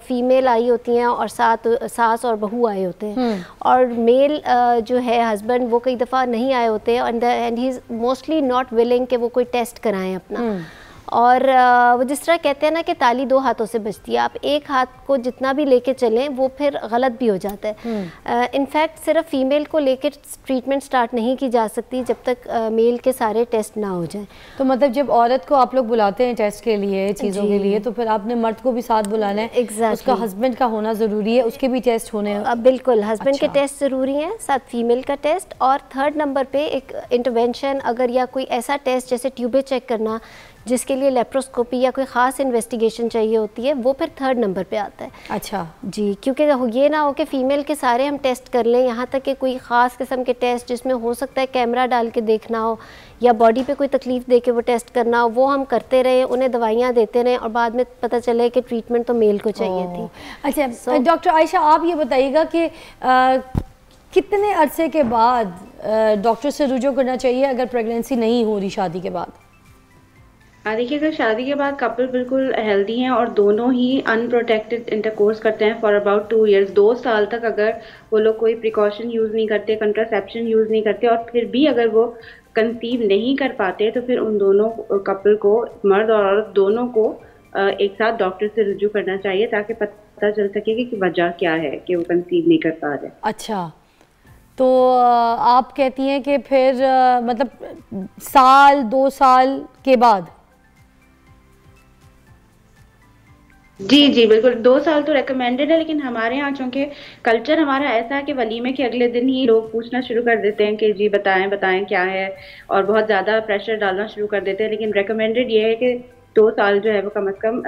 फ़ीमेल आई होती हैं और साथ सास और बहू आए होते हैं, और मेल जो है हस्बैंड वो कई दफ़ा नहीं आए होते हैं, and he is mostly not willing कि वो कोई टेस्ट कराएं अपना। और वो जिस तरह कहते हैं ना कि ताली 2 हाथों से बजती है, आप एक हाथ को जितना भी लेके चलें वो फिर गलत भी हो जाता है। इनफैक्ट सिर्फ फीमेल को लेके ट्रीटमेंट स्टार्ट नहीं की जा सकती जब तक मेल के सारे टेस्ट ना हो जाएं। तो मतलब जब औरत को आप लोग बुलाते हैं टेस्ट के लिए, चीज़ों के लिए, तो फिर आपने मर्द को भी साथ बुलाना है। Exactly. उसका हस्बैंड का होना ज़रूरी है, उसके भी टेस्ट होने हैं। बिल्कुल, हस्बैंड के टेस्ट ज़रूरी हैं, साथ फीमेल का टेस्ट, और 3rd नंबर पे एक इंटरवेंशन अगर या कोई ऐसा टेस्ट जैसे ट्यूबें चेक करना जिसके लिए लेप्रोस्कोपी या कोई ख़ास इन्वेस्टिगेशन चाहिए होती है, वो फिर 3rd नंबर पे आता है। अच्छा जी, क्योंकि ये ना हो कि फ़ीमेल के सारे हम टेस्ट कर लें, यहाँ तक कि कोई ख़ास किस्म के टेस्ट जिसमें हो सकता है कैमरा डाल के देखना हो या बॉडी पे कोई तकलीफ़ दे के वो टेस्ट करना हो, वो हम करते रहे, उन्हें दवाइयाँ देते रहे, और बाद में पता चले कि ट्रीटमेंट तो मेल को चाहिए थी। अच्छा डॉक्टर आयशा, आप ये बताइएगा कि कितने अरसे के बाद डॉक्टर से रुजू करना चाहिए अगर प्रेगनेंसी नहीं हो रही शादी के बाद? देखिए, अगर शादी के बाद कपल बिल्कुल हेल्दी हैं और दोनों ही अनप्रोटेक्टेड इंटरकोर्स करते हैं फॉर अबाउट 2 इयर्स, 2 साल तक अगर वो लोग कोई प्रिकॉशन यूज़ नहीं करते, कंट्रासेप्शन यूज़ नहीं करते, और फिर भी अगर वो कंसीव नहीं कर पाते, तो फिर उन दोनों कपल को, मर्द और औरत दोनों को एक साथ डॉक्टर से रुजू करना चाहिए, ताकि पता चल सके कि वजह क्या है कि वो कंसीव नहीं कर पा रहे। अच्छा, तो आप कहती हैं कि फिर मतलब साल 2 साल के बाद? जी बिल्कुल, 2 साल तो रिकमेंडेड है, लेकिन हमारे यहाँ चूंकि कल्चर हमारा ऐसा है कि वलीमे के अगले दिन ही लोग पूछना शुरू कर देते हैं कि जी बताएं बताएं क्या है, और बहुत ज्यादा प्रेशर डालना शुरू कर देते हैं। लेकिन रिकमेंडेड ये है कि 2 साल जो है वो कम से कम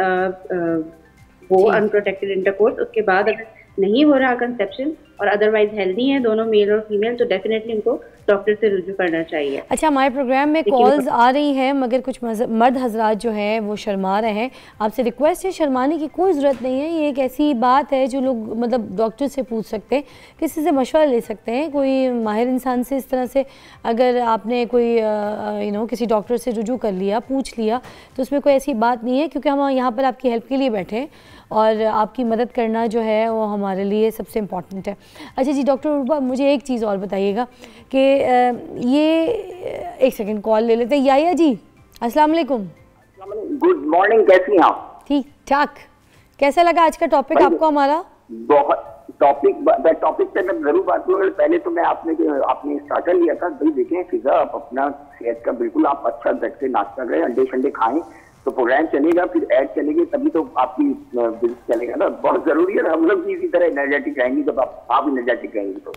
वो अनप्रोटेक्टेड इंटरकोर्स, उसके बाद अगर नहीं हो रहा कंसेप्शन और अदरवाइज हेल्दी हैं दोनों मेल और फीमेल, तो डेफिनेटली उनको डॉक्टर से रुजू करना चाहिए। अच्छा, हमारे प्रोग्राम में कॉल्स आ रही हैं, मगर कुछ मर्द हजरात जो हैं वो शर्मा रहे हैं। आपसे रिक्वेस्ट है, शर्माने की कोई ज़रूरत नहीं है। ये एक ऐसी बात है जो लोग मतलब डॉक्टर से पूछ सकते हैं, किसी से मशवरा ले सकते हैं, कोई माहिर इंसान से। इस तरह से अगर आपने कोई किसी डॉक्टर से रुजू कर लिया, पूछ लिया, तो उसमें कोई ऐसी बात नहीं है, क्योंकि हम यहाँ पर आपकी हेल्प के लिए बैठे हैं और आपकी मदद करना जो है वो हमारे लिए सबसे इम्पॉर्टेंट है। अच्छा जी डॉक्टर उर्वा, मुझे एक चीज़ और बताइएगा कि ये एक सेकंड कॉल ले लेते हैं। याया जी, अस्सलाम वालेकुम। गुड मॉर्निंग, कैसी हैं आप? ठीक ठाक। कैसा लगा आज का टॉपिक आपको हमारा? बहुत टॉपिक पे मैं जरूर बात करूँगा। पहले तो मैं आपने स्टार्टर लिया था, भाई देखें फिजा, आप अपना सेहत का बिल्कुल आप अच्छा बैठ के नाश्ता करें, अंडे शंडे खाएं, तो प्रोग्राम चलेगा, फिर ऐड चलेगी, तभी तो आपकी बिल चलेगा ना। बहुत जरूरी है, हम लोग भी इसी तरह एनर्जेटिक रहेंगे जब आप एनर्जेटिक रहेंगे तो।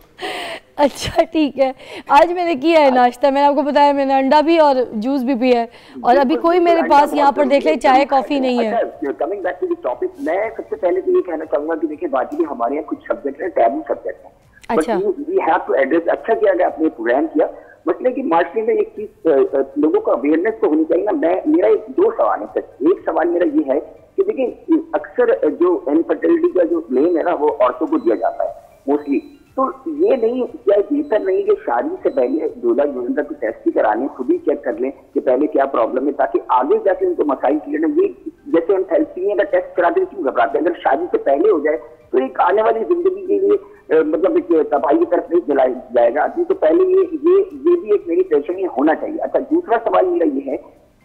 अच्छा ठीक है, आज मैंने किया है नाश्ता, मैंने आपको बताया, मैंने अंडा भी और जूस भी पिया है, और अभी कोई मेरे पास यहाँ पर देख ले चाय कॉफी नहीं है। Coming back to the topic, मैं सबसे पहले तो ये कहना चाहूंगा कि देखिए बाकी हमारे यहाँ कुछ सब्जेक्ट है, टैबू सब्जेक्ट है, अच्छा वी हैव टू एड्रेस। अच्छा किया गया आपने प्रोग्राम किया, मतलब कि मार्केट में एक चीज लोगों को अवेयरनेस तो होनी चाहिए ना। मेरा दो सवाल है सर। एक सवाल मेरा ये है कि देखिए अक्सर जो इनफर्टिलिटी का जो ब्लेम है ना वो औरतों को दिया जाता है मोस्टली, तो ये नहीं, क्या बेहतर नहीं कि शादी से पहले दूल्हा दुल्हन को टेस्ट ही कराने, खुद ही चेक कर लें कि पहले क्या प्रॉब्लम है, ताकि आगे जाके उनको मसाइल क्लियर हो। ये जैसे हम थैलेसीमिया का टेस्ट कराते हैं, क्यों घबराते हैं? अगर शादी से पहले हो जाए तो एक आने वाली जिंदगी के लिए मतलब एक तबाही की तरफ नहीं चलाया जाएगा आदमी, तो पहले ये भी एक मेरी टेंशन ये होना चाहिए। अच्छा, दूसरा सवाल मेरा ये है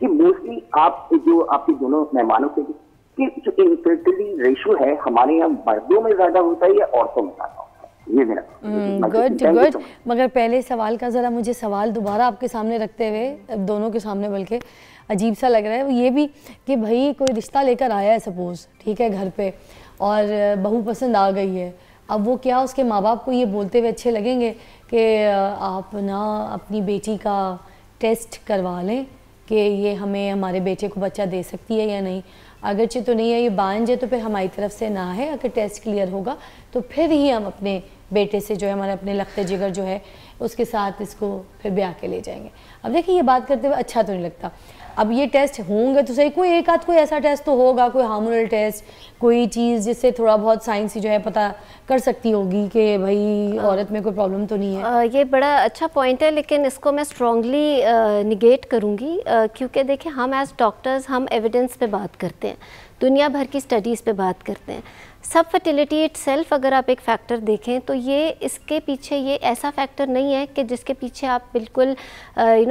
कि मोस्टली आप जो आपके दोनों मेहमानों से कि जो इनफर्टिलिटी रेशियो है हमारे यहाँ मर्दों में ज्यादा होता है या औरतों में ज्यादा होता है? ये मेरा गुड। मगर पहले सवाल का जरा मुझे सवाल दोबारा आपके सामने रखते हुए, दोनों के सामने, बल्कि अजीब सा लग रहा है ये भी कि भाई कोई रिश्ता लेकर आया है सपोज, ठीक है, घर पे, और बहू पसंद आ गई है। अब वो क्या उसके माँ बाप को ये बोलते हुए अच्छे लगेंगे कि आप ना अपनी बेटी का टेस्ट करवा लें कि ये हमें हमारे बेटे को बच्चा दे सकती है या नहीं। अगरचे तो नहीं है, ये बांझ है, तो फिर हमारी तरफ से ना है। अगर टेस्ट क्लियर होगा तो फिर ही हम अपने बेटे से जो है, हमारे अपने लखते जिगर जो है उसके साथ इसको फिर ब्याह के ले जाएंगे। अब देखिए ये बात करते हुए अच्छा तो नहीं लगता। अब ये टेस्ट होंगे तो सही, कोई एक आध कोई ऐसा टेस्ट तो होगा, कोई हार्मोनल टेस्ट, कोई चीज़ जिससे थोड़ा बहुत साइंस जो है पता कर सकती होगी कि भाई औरत में कोई प्रॉब्लम तो नहीं है। ये बड़ा अच्छा पॉइंट है, लेकिन इसको मैं स्ट्रांगली निगेट करूँगी, क्योंकि देखिए हम एज डॉक्टर्स हम एविडेंस पे बात करते हैं, दुनिया भर की स्टडीज़ पे बात करते हैं। सब फर्टिलिटी इटसेल्फ अगर आप एक फैक्टर देखें तो ये इसके पीछे ये ऐसा फैक्टर नहीं है कि जिसके पीछे आप बिल्कुल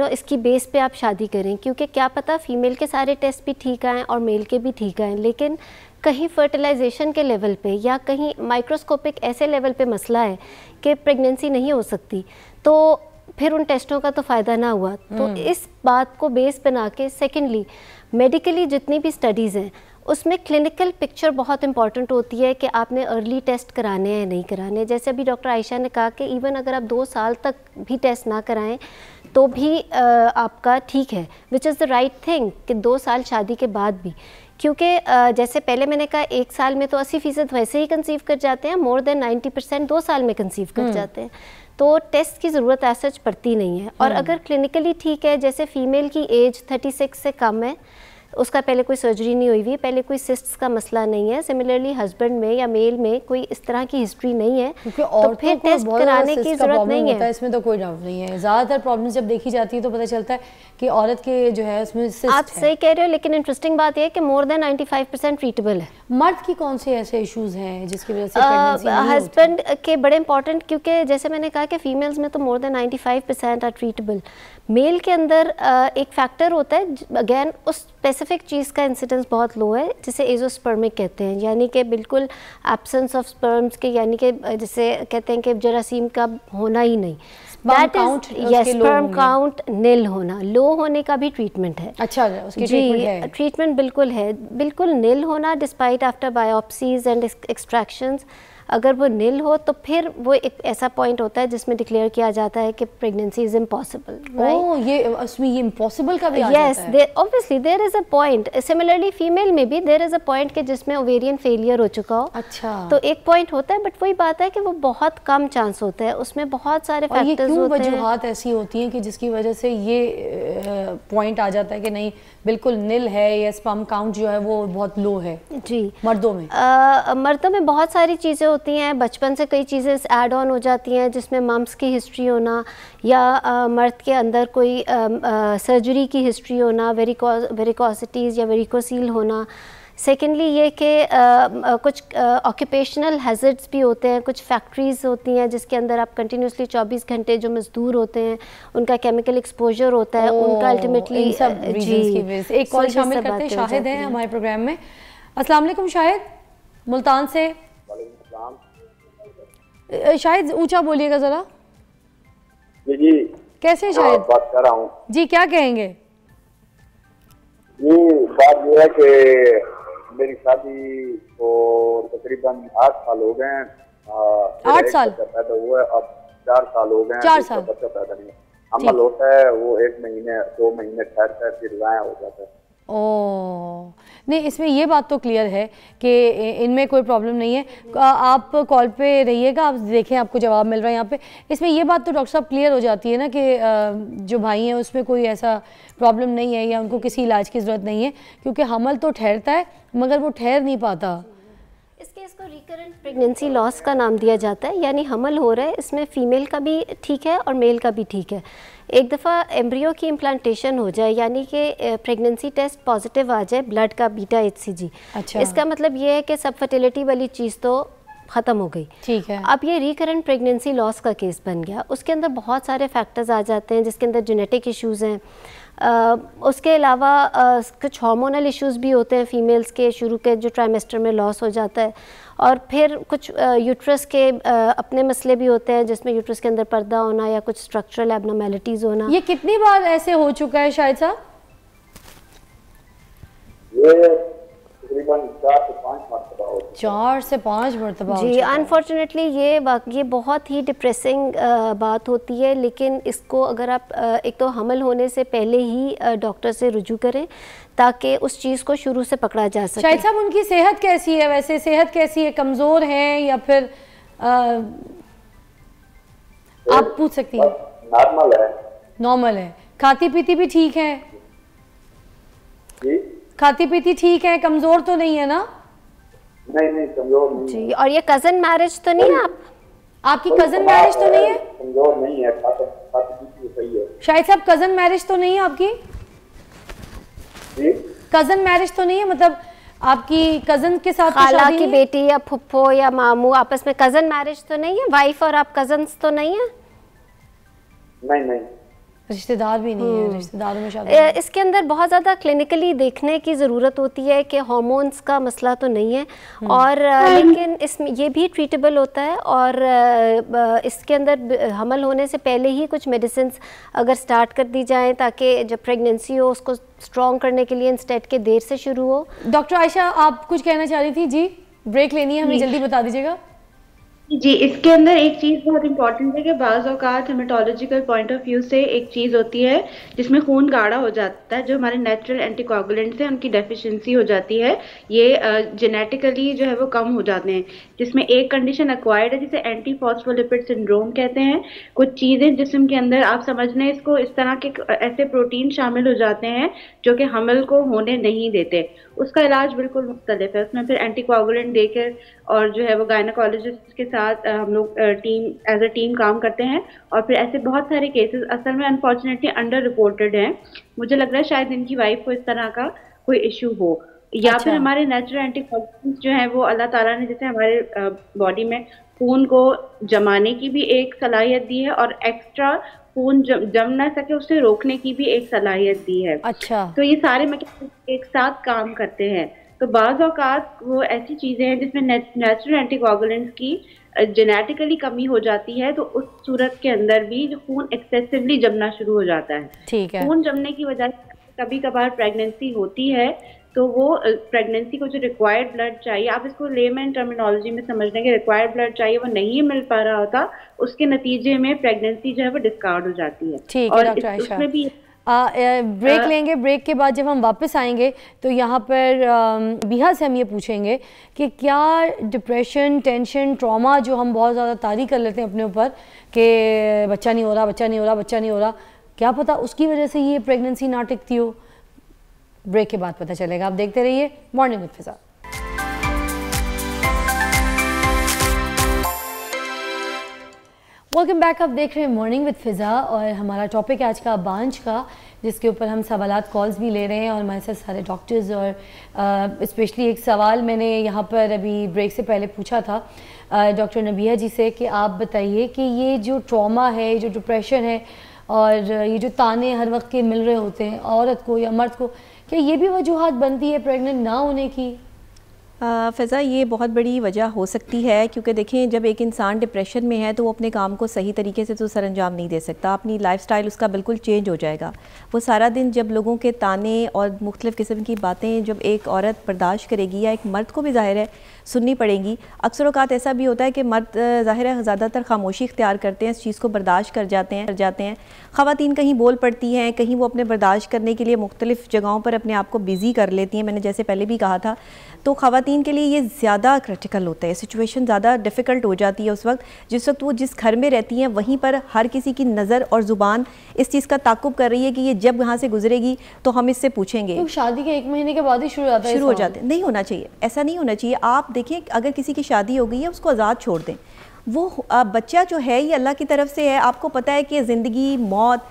इसकी बेस पे आप शादी करें, क्योंकि क्या पता फीमेल के सारे टेस्ट भी ठीक आएँ और मेल के भी ठीक आएँ, लेकिन कहीं फर्टिलाइजेशन के लेवल पे या कहीं माइक्रोस्कोपिक ऐसे लेवल पे मसला है कि प्रेगनेंसी नहीं हो सकती, तो फिर उन टेस्टों का तो फ़ायदा ना हुआ। तो इस बात को बेस बना के सेकेंडली मेडिकली जितनी भी स्टडीज़ हैं उसमें क्लिनिकल पिक्चर बहुत इंपॉर्टेंट होती है कि आपने अर्ली टेस्ट कराने हैं नहीं कराने। जैसे अभी डॉक्टर आयशा ने कहा कि इवन अगर आप 2 साल तक भी टेस्ट ना कराएं तो भी आपका ठीक है, which is the right thing कि 2 साल शादी के बाद भी, क्योंकि जैसे पहले मैंने कहा 1 साल में तो 80% वैसे ही कंसीव कर जाते हैं, मोर देन 90% 2 साल में कंसीव कर जाते हैं, तो टेस्ट की ज़रूरत ऐसा पड़ती नहीं है। और अगर क्लिनिकली ठीक है, जैसे फीमेल की एज 36 से कम है, उसका पहले कोई सर्जरी नहीं हुई हुई, पहले कोई सिस्ट्स का मसला नहीं है, सिमिलरली हस्बैंड में या मेल में कोई इस तरह की हिस्ट्री नहीं है, तो फिर टेस्ट कराने की ज़रूरत नहीं है। इसमें तो कोई डाउट नहीं है। ज़्यादातर प्रॉब्लम्स जब देखी जाती है तो पता चलता है कि औरत के जो है उसमें सिस्ट है। आप सही कह रहे हो, लेकिन इंटरेस्टिंग बात यह है कि मोर देन 95% ट्रीटेबल है। मर्द की कौन से ऐसे इश्यूज हैं जिसकी वजह से प्रेगनेंसी नहीं होती? हस्बैंड के बड़े इंपॉर्टेंट, क्योंकि जैसे मैंने कहा कि फीमेल्स में तो more than 95% are treatable. Male के अंदर एक फैक्टर होता है, अगेन उस स्पेसिफिक चीज़ का इंसिडेंस बहुत लो है, जिसे एजोस्पर्मिक कहते हैं, यानी कि बिल्कुल एब्सेंस ऑफ स्पर्म्स के, यानी कि जिसे कहते हैं कि जरासीम का होना ही नहीं। That is yes, sperm count nil होना, लो होने का भी ट्रीटमेंट है। अच्छा, उसकी ट्रीटमेंट है? ट्रीटमेंट बिल्कुल है, बिल्कुल नील होना despite after biopsies and extractions. अगर वो नील हो तो फिर वो एक ऐसा पॉइंट होता है जिसमें डिक्लेयर किया जाता है कि प्रेगनेंसी इज इम्पॉसिबल। ये उसमें ये इम्पॉसिबल का भी आ जाता है? Yes, obviously there is a point. Similarly female में भी देयर इज अ पॉइंट कि जिसमें ओवेरियन फेलियर हो चुका हो। अच्छा, तो एक पॉइंट होता है, बट वही बात है कि वो बहुत कम चांस होता है, उसमें बहुत सारे फैक्टर्स होते हैं। वजूहात ऐसी होती हैं कि जिसकी वजह से ये पॉइंट आ जाता है कि नहीं बिल्कुल नील है या स्पर्म काउंट जो है वो बहुत लो है? जी, मर्दों में मर्दों में बहुत सारी चीज़ें होती हैं, बचपन से कई चीज़ें ऐड ऑन हो जाती हैं, जिसमें मम्स की हिस्ट्री होना या मर्द के अंदर कोई सर्जरी की हिस्ट्री होना, वेरिकोसिटीज़ या वेरिकोसील होना। सेकेंडली ये कि कुछ ऑक्यूपेशनल हैज़र्ड्स भी होते हैं, कुछ फैक्ट्रीज़ होती हैं जिसके अंदर आप कंटिन्यूसली 24 घंटे जो मजदूर होते हैं उनका केमिकल एक्सपोजर होता है, उनका अल्टीमेटली एक कॉल शामिल करते हैं। शाहिद हैं हमारे प्रोग्राम में। अस्सलाम वालेकुम शाहिद, मुल्तान से। शाहिद ऊंचा बोलिएगा ज़रा। जी कैसे हैं शाहिद? बात कर रहा हूँ जी, क्या कहेंगे? ये बात ये है कि मेरी शादी को तकरीबन 8 साल हो गए हैं। 8 साल पैदा हुआ है, अब 4 साल हो गए हैं। 4 साल बच्चा पैदा नहीं है। अमल होता है वो 1 महीने 2 महीने ठहरता है, फिर ज़ाया हो जाता है। ओह नहीं, इसमें ये बात तो क्लियर है कि इनमें कोई प्रॉब्लम नहीं है। आप कॉल पे रहिएगा, आप देखें आपको जवाब मिल रहा है यहाँ पे। इसमें ये बात तो डॉक्टर साहब क्लियर हो जाती है ना कि जो भाई हैं उसमें कोई ऐसा प्रॉब्लम नहीं है या उनको किसी इलाज की ज़रूरत नहीं है, क्योंकि हमल तो ठहरता है मगर वो ठहर नहीं पाता। इस केस को रिकरेंट प्रेगनेंसी लॉस का नाम दिया जाता है, यानी हमल हो रहा है, इसमें फ़ीमेल का भी ठीक है और मेल का भी ठीक है। एक दफ़ा एम्ब्रियो की इम्प्लांटेशन हो जाए, यानी कि प्रेगनेंसी टेस्ट पॉजिटिव आ जाए ब्लड का बीटा HCG, अच्छा, इसका मतलब ये है कि सब फर्टिलिटी वाली चीज़ तो ख़त्म हो गई। ठीक है। अब ये रिकरेंट प्रेगनेंसी लॉस का केस बन गया, उसके अंदर बहुत सारे फैक्टर्स आ जाते हैं, जिसके अंदर जेनेटिक इश्यूज़ हैं, उसके अलावा कुछ हार्मोनल इश्यूज़ भी होते हैं फीमेल्स के, शुरू के जो ट्राइमेस्टर में लॉस हो जाता है, और फिर कुछ यूट्रस के अपने मसले भी होते हैं, जिसमें यूट्रस के अंदर पर्दा होना या कुछ स्ट्रक्चरल एबनॉर्मेलिटीज़ होना। ये कितनी बार ऐसे हो चुका है शायद साहब? ये तकरीबन 4 से 5 मरतबा हो चुका है। 4 से 5 मरतबा जी, अनफॉर्चुनेटली ये बहुत ही डिप्रेसिंग बात होती है, लेकिन इसको अगर आप एक तो हमल होने से पहले ही डॉक्टर से रुजू करें ताकि उस चीज़ को शुरू से पकड़ा जा सके। शाहिद साहब उनकी सेहत कैसी है? वैसे सेहत कैसी है, कमज़ोर हैं या फिर आप पूछ सकती हैं? नॉर्मल है। नॉर्मल है। खाती पीती भी ठीक है? जी, खाती पीती ठीक है, कमज़ोर तो नहीं है ना? नहीं कमजोर नहीं जी। और ये कज़न मैरिज तो नहीं है? आपकी कज़न मैरिज तो नहीं है? कमजोर नहीं है, खाती सही है। शाहिद साहब कज़न मैरिज तो नहीं है आपकी? कज़न मैरिज तो नहीं है, मतलब आपकी कज़न के साथ खाला की बेटी या फुप्पो या मामू आपस में कज़न मैरिज तो नहीं है? वाइफ और आप कज़न्स तो नहीं है? नहीं रिश्तेदार भी नहीं है, रिश्तेदारों में शादी। इसके अंदर बहुत ज़्यादा क्लिनिकली देखने की ज़रूरत होती है कि हार्मोन्स का मसला तो नहीं है, और लेकिन इसमें ये भी ट्रीटेबल होता है, और इसके अंदर हमल होने से पहले ही कुछ मेडिसिन अगर स्टार्ट कर दी जाएं ताकि जब प्रेगनेंसी हो उसको स्ट्रॉन्ग करने के लिए इंस्टेड के देर से शुरू हो। डॉक्टर आयशा आप कुछ कहना चाह रही थी? जी, ब्रेक लेनी है, हमें जल्दी बता दीजिएगा। जी, इसके अंदर एक चीज़ बहुत इंपॉर्टेंट है कि बाज़ औक़ात हेमेटोलॉजिकल पॉइंट ऑफ व्यू से एक चीज़ होती है जिसमें खून गाढ़ा हो जाता है, जो हमारे नेचुरल एंटीकोगुलेंट्स हैं उनकी डेफिशिएंसी हो जाती है, ये जेनेटिकली जो है वो कम हो जाते हैं, जिसमें एक कंडीशन एक्वायर्ड है जिसे एंटी फॉस्फोलिपिड सिंड्रोम कहते हैं। कुछ चीज़ें जिस्म के अंदर आप समझ लें इसको, इस तरह के ऐसे प्रोटीन शामिल हो जाते हैं जो कि हमल को होने नहीं देते। उसका इलाज बिल्कुल मुख्तलिफ है, उसमें फिर एंटीकोगुलेंट देकर और जो है वो गायनोकोलॉजिस्ट के साथ हम लोग एज अ टीम काम करते हैं, और फिर ऐसे बहुत सारे केसेस असल में अनफॉर्चुनेटली अंडर रिपोर्टेड हैं। मुझे लग रहा है शायद इनकी वाइफ को इस तरह का कोई इशू हो, या फिर हमारे नेचुरल एंटीकोगुलेंट्स जो है वो अल्लाह ताला ने जैसे हमारे बॉडी में खून को जमाने की भी एक सलाहियत दी है और एक्स्ट्रा खून जम ना सके उसे रोकने की भी एक सलाहियत दी है। अच्छा, तो ये सारे मैकेनिज्म एक साथ काम करते हैं। तो बाज़ औक़ात वो ऐसी चीज़ें हैं जिसमें नेचुरल एंटीकोगुलेंट्स की जेनेटिकली कमी हो जाती है तो उस सूरत के अंदर भी जो खून एक्सेसिवली जमना शुरू हो जाता है। ठीक है। खून जमने की वजह से कभी कभार प्रेगनेंसी होती है, तो वो प्रेगनेंसी को जो रिक्वायर्ड ब्लड चाहिए, आप इसको लेमैन टर्मिनोलॉजी में समझ लें कि रिक्वायर्ड ब्लड चाहिए, वो नहीं मिल पा रहा होता, उसके नतीजे में प्रेगनेंसी जो है वो डिस्कार्ड हो जाती है। ठीक है डॉक्टर आयशा, उसमें भी ब्रेक लेंगे। ब्रेक के बाद जब हम वापस आएंगे तो यहाँ पर बिहा से हम ये पूछेंगे कि क्या डिप्रेशन, टेंशन, ट्रॉमा जो हम बहुत ज़्यादा तारी कर लेते हैं अपने ऊपर कि बच्चा नहीं हो रहा, बच्चा नहीं हो रहा, बच्चा नहीं हो रहा, क्या पता उसकी वजह से ये प्रेगनेंसी ना टिकती हो। ब्रेक के बाद पता चलेगा। आप देखते रहिए morning with Fiza. Welcome back. आप देख रहे हैं मॉर्निंग विद फिजा और हमारा टॉपिक है आज का बांझ का, जिसके ऊपर हम सवालात कॉल्स भी ले रहे हैं और हमारे साथ सारे डॉक्टर्स। और स्पेशली एक सवाल मैंने यहाँ पर अभी ब्रेक से पहले पूछा था डॉक्टर नबिया जी से कि आप बताइए कि ये जो ट्रॉमा है, जो डिप्रेशन है और ये जो ताने हर वक्त के मिल रहे होते हैं औरत को या मर्द को, क्या ये भी वजूहात बनती है प्रेग्नेंट ना होने की? फ़िज़ा, ये बहुत बड़ी वजह हो सकती है, क्योंकि देखें जब एक इंसान डिप्रेशन में है तो वो अपने काम को सही तरीके से तो सर अंजाम नहीं दे सकता, अपनी लाइफस्टाइल उसका बिल्कुल चेंज हो जाएगा। वो सारा दिन जब लोगों के ताने और मुख्तलिफ़ किस्म की बातें जब एक औरत बर्दाश्त करेगी या एक मर्द को भी ज़ाहिर है सुननी पड़ेंगी। अक्सर औक़ात ऐसा भी होता है कि मर्द ज़ाहिर है ज़्यादातर खामोशी इख्तियार करते हैं, इस चीज़ को बर्दाश्त कर जाते हैं। ख़वातीन कहीं बोल पड़ती हैं, कहीं वो अपने बर्दाश्त करने के लिए मुख्तलिफ़ जगहों पर अपने आप को बिज़ी कर लेती हैं। मैंने जैसे पहले भी कहा था, तो ख़वातीन के लिए ये ज़्यादा क्रिटिकल होता है, सिचुएशन ज़्यादा डिफ़िकल्ट हो जाती है उस वक्त जिस वक्त वो जिस घर में रहती हैं वहीं पर हर किसी की नज़र और ज़ुबान इस चीज़ का ताक़ुब कर रही है कि ये जब यहाँ से गुजरेगी तो हम इससे पूछेंगे। तो शादी के 1 महीने के बाद ही शुरू हो जाते हैं। नहीं होना चाहिए, ऐसा नहीं होना चाहिए। आप देखें, अगर किसी की शादी हो गई है उसको आज़ाद छोड़ दें। वो बच्चा जो है ये अल्लाह की तरफ से है। आपको पता है कि ज़िंदगी, मौत,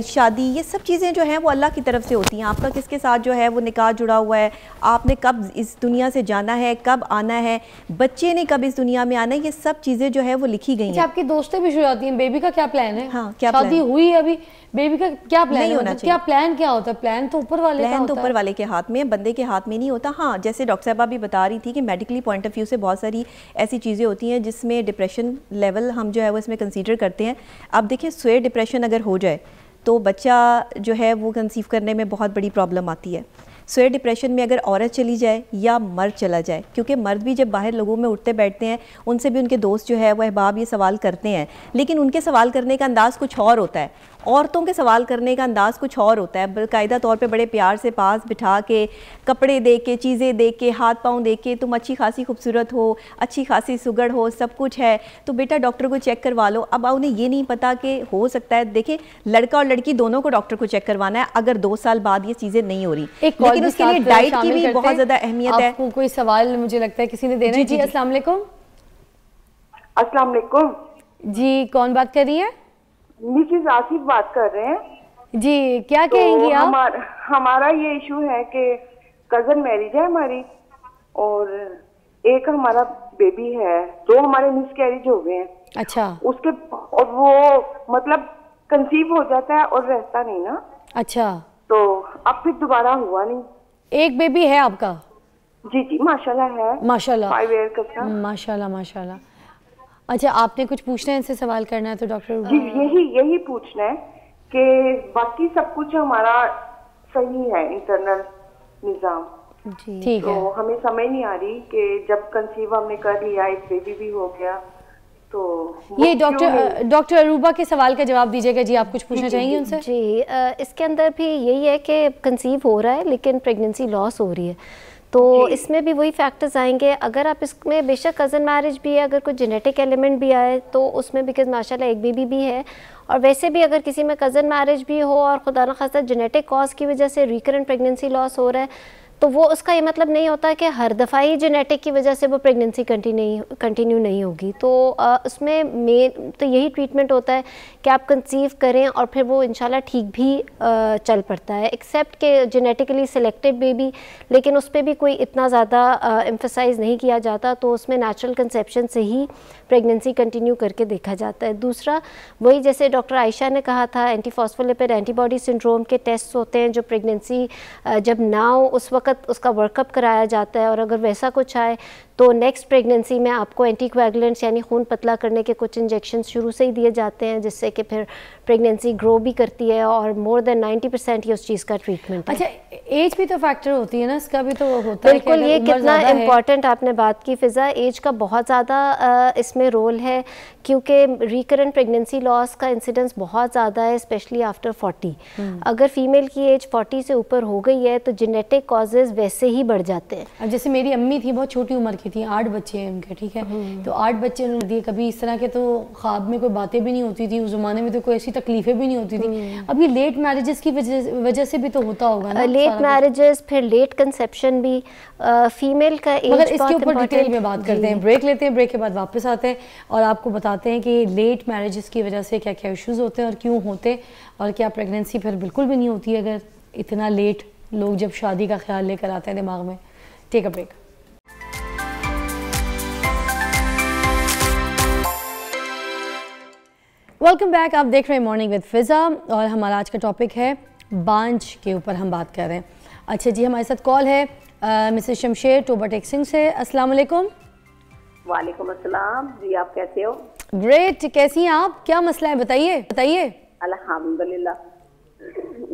शादी, ये सब चीज़ें जो हैं वो अल्लाह की तरफ से होती हैं। आपका किसके साथ जो है वो निकाह जुड़ा हुआ है, आपने कब इस दुनिया से जाना है, कब आना है, बच्चे ने कब इस दुनिया में आना है, ये सब चीज़ें जो है वो लिखी गई हैं। आपकी दोस्तें भी शुरू होती हैं, बेबी का क्या प्लान है? हाँ, क्या शादी हुई है अभी, बेबी का क्या प्लान नहीं है? होना क्या प्लान क्या होता है? प्लान तो ऊपर वाले का होता है। प्लान तो ऊपर वाले के हाथ में, बंदे के हाथ में नहीं होता। हाँ, जैसे डॉक्टर साहबा भी बता रही थी कि मेडिकली पॉइंट ऑफ व्यू से बहुत सारी ऐसी चीज़ें होती हैं जिसमें डिप्रेशन लेवल हम जो है वो इसमें कंसीडर करते हैं। अब देखिए, स्वे डिप्रेशन अगर हो जाए तो बच्चा जो है वो कंसीव करने में बहुत बड़ी प्रॉब्लम आती है। स्वे डिप्रेशन में अगर औरत चली जाए या मर्द चला जाए, क्योंकि मर्द भी जब बाहर लोगों में उठते बैठते हैं उनसे भी उनके दोस्त जो है वह अहबाब ये सवाल करते हैं, लेकिन उनके सवाल करने का अंदाज़ कुछ और होता है। औरतों के सवाल करने का अंदाज़ कुछ और होता है। बाकायदा तौर पे बड़े प्यार से पास बिठा के, कपड़े दे के, चीज़ें दे के, हाथ पाँव दे के, तुम अच्छी खासी खूबसूरत हो, अच्छी खासी सुगड़ हो, सब कुछ है तो बेटा डॉक्टर को चेक करवा लो। अब उन्हें ये नहीं पता कि हो सकता है, देखिए लड़का और लड़की दोनों को डॉक्टर को चेक करवाना है अगर 2 साल बाद ये चीज़ें नहीं हो रही। लेकिन उसके लिए डाइट की भी बहुत ज़्यादा अहमियत है। आपको कोई सवाल मुझे लगता है किसी ने देना है। जी, अस्सलाम वालेकुम। अस्सलाम वालेकुम जी, कौन बात कर रही है? मिसेस आसिफ बात कर रहे हैं जी, क्या कहेंगी आप? हमारा ये इशू है कि कजन मैरिज है हमारी और एक हमारा बेबी है, 2 हमारे मिसकैरेज हो गए हैं। अच्छा। उसके और वो मतलब कंसीव हो जाता है और रहता नहीं ना। अच्छा। तो अब फिर दोबारा हुआ नहीं। एक बेबी है आपका? जी जी, माशाल्लाह है। माशाल्लाह। 5 ईयर का। माशाल्लाह माशाल्लाह। अच्छा, आपने कुछ पूछना है, इनसे सवाल करना है तो डॉक्टर जी यही पूछना है कि बाकी सब कुछ हमारा सही है, इंटरनल निज़ाम। जी ठीक है। तो हमें समझ नहीं आ रही कि जब कंसीव हमने कर लिया, एक बेबी भी हो गया, तो ये डॉक्टर अरूबा के सवाल का जवाब दीजिएगा। जी, आप कुछ पूछना चाहेंगी उनसे? जी, इसके अंदर भी यही है कि कंसीव हो रहा है लेकिन प्रेगनेंसी लॉस हो रही है, तो इसमें भी वही फैक्टर्स आएंगे। अगर आप इसमें बेशक कज़न मैरिज भी है, अगर कोई जेनेटिक एलिमेंट भी आए तो उसमें बिकॉज माशाल्लाह एक बेबी भी है, और वैसे भी अगर किसी में कज़न मैरिज भी हो और खुदा न खास्ता जेनेटिक कॉज की वजह से रिकरेंट प्रेगनेंसी लॉस हो रहा है, तो वो उसका ये मतलब नहीं होता कि हर दफ़ा ही जेनेटिक की वजह से वो प्रेगनेंसी कंटिन्यू नहीं होगी। तो उसमें मेन तो यही ट्रीटमेंट होता है कि आप कंसीव करें और फिर वो इंशाल्लाह ठीक भी चल पड़ता है, एक्सेप्ट कि जेनेटिकली सिलेक्टेड बेबी, लेकिन उस पर भी कोई इतना ज़्यादा एम्फसाइज़ नहीं किया जाता, तो उसमें नेचुरल कंसेप्शन से ही प्रेगनेंसी कंटिन्यू करके देखा जाता है। दूसरा वही जैसे डॉक्टर आयशा ने कहा था, एंटीफॉस्फोलिपिड एंटीबॉडी सिंड्रोम के टेस्ट होते हैं जो प्रेगनेंसी जब ना हो उस वक्त उसका वर्कअप कराया जाता है, और अगर वैसा कुछ आए तो नेक्स्ट प्रेगनेंसी में आपको एंटीकोएगुलेंट्स यानी खून पतला करने के कुछ इंजेक्शन शुरू से ही दिए जाते हैं, जिससे कि फिर प्रेगनेंसी ग्रो भी करती है और मोर देन 90% ये उस चीज़ का ट्रीटमेंट है। अच्छा, एज भी तो फैक्टर होती है ना, इसका भी तो होता है। बिल्कुल, ये कितना इम्पॉर्टेंट आपने बात की फ़िज़ा, एज का बहुत ज़्यादा इसमें रोल है, क्योंकि रिकरेंट प्रेगनेंसी लॉस का इंसिडेंस बहुत ज़्यादा है, स्पेशली आफ्टर 40। अगर फीमेल की एज 40 से ऊपर हो गई है तो जेनेटिक कॉजेज़ वैसे ही बढ़ जाते हैं। अब जैसे मेरी अम्मी थी, बहुत छोटी उम्र की थी, 8 बच्चे हैं उनके, ठीक है, तो 8 बच्चे उन्होंने दिए, कभी इस तरह के तो ख्वाब में कोई बातें भी नहीं होती थी, उस ज़माने में तो कोई ऐसी तकलीफें भी नहीं होती थी। अब ये लेट मैरिजेस की वजह से भी तो होता होगा ना, लेट मैरिजेस, फिर लेट कंसेप्शन भी, फीमेल का एज। मगर इसके ऊपर डिटेल में बात करते हैं, ब्रेक लेते हैं, ब्रेक के बाद वापस आते हैं और आपको बताते हैं कि लेट मैरिजेस की वजह से क्या क्या इश्यूज होते हैं और क्यों होते हैं, और क्या प्रेगनेंसी फिर बिल्कुल भी नहीं होती है अगर इतना लेट लोग जब शादी का ख्याल लेकर आते हैं दिमाग में। Take a break. Welcome back, आप देख रहे हैं मॉर्निंग विद फिज़ा और हमारा आज का टॉपिक है बांझ के ऊपर हम बात कर रहे हैं। अच्छा जी, हमारे साथ कॉल है मिसेस शमशेर टोबा टेक्सिंग से। अस्सलाम वालेकुम। वालेकुम अस्सलाम जी, आप कैसे हो? ग्रेट, कैसी हैं आप? क्या मसला है, बताइए बताइए। अल्हम्दुलिल्लाह,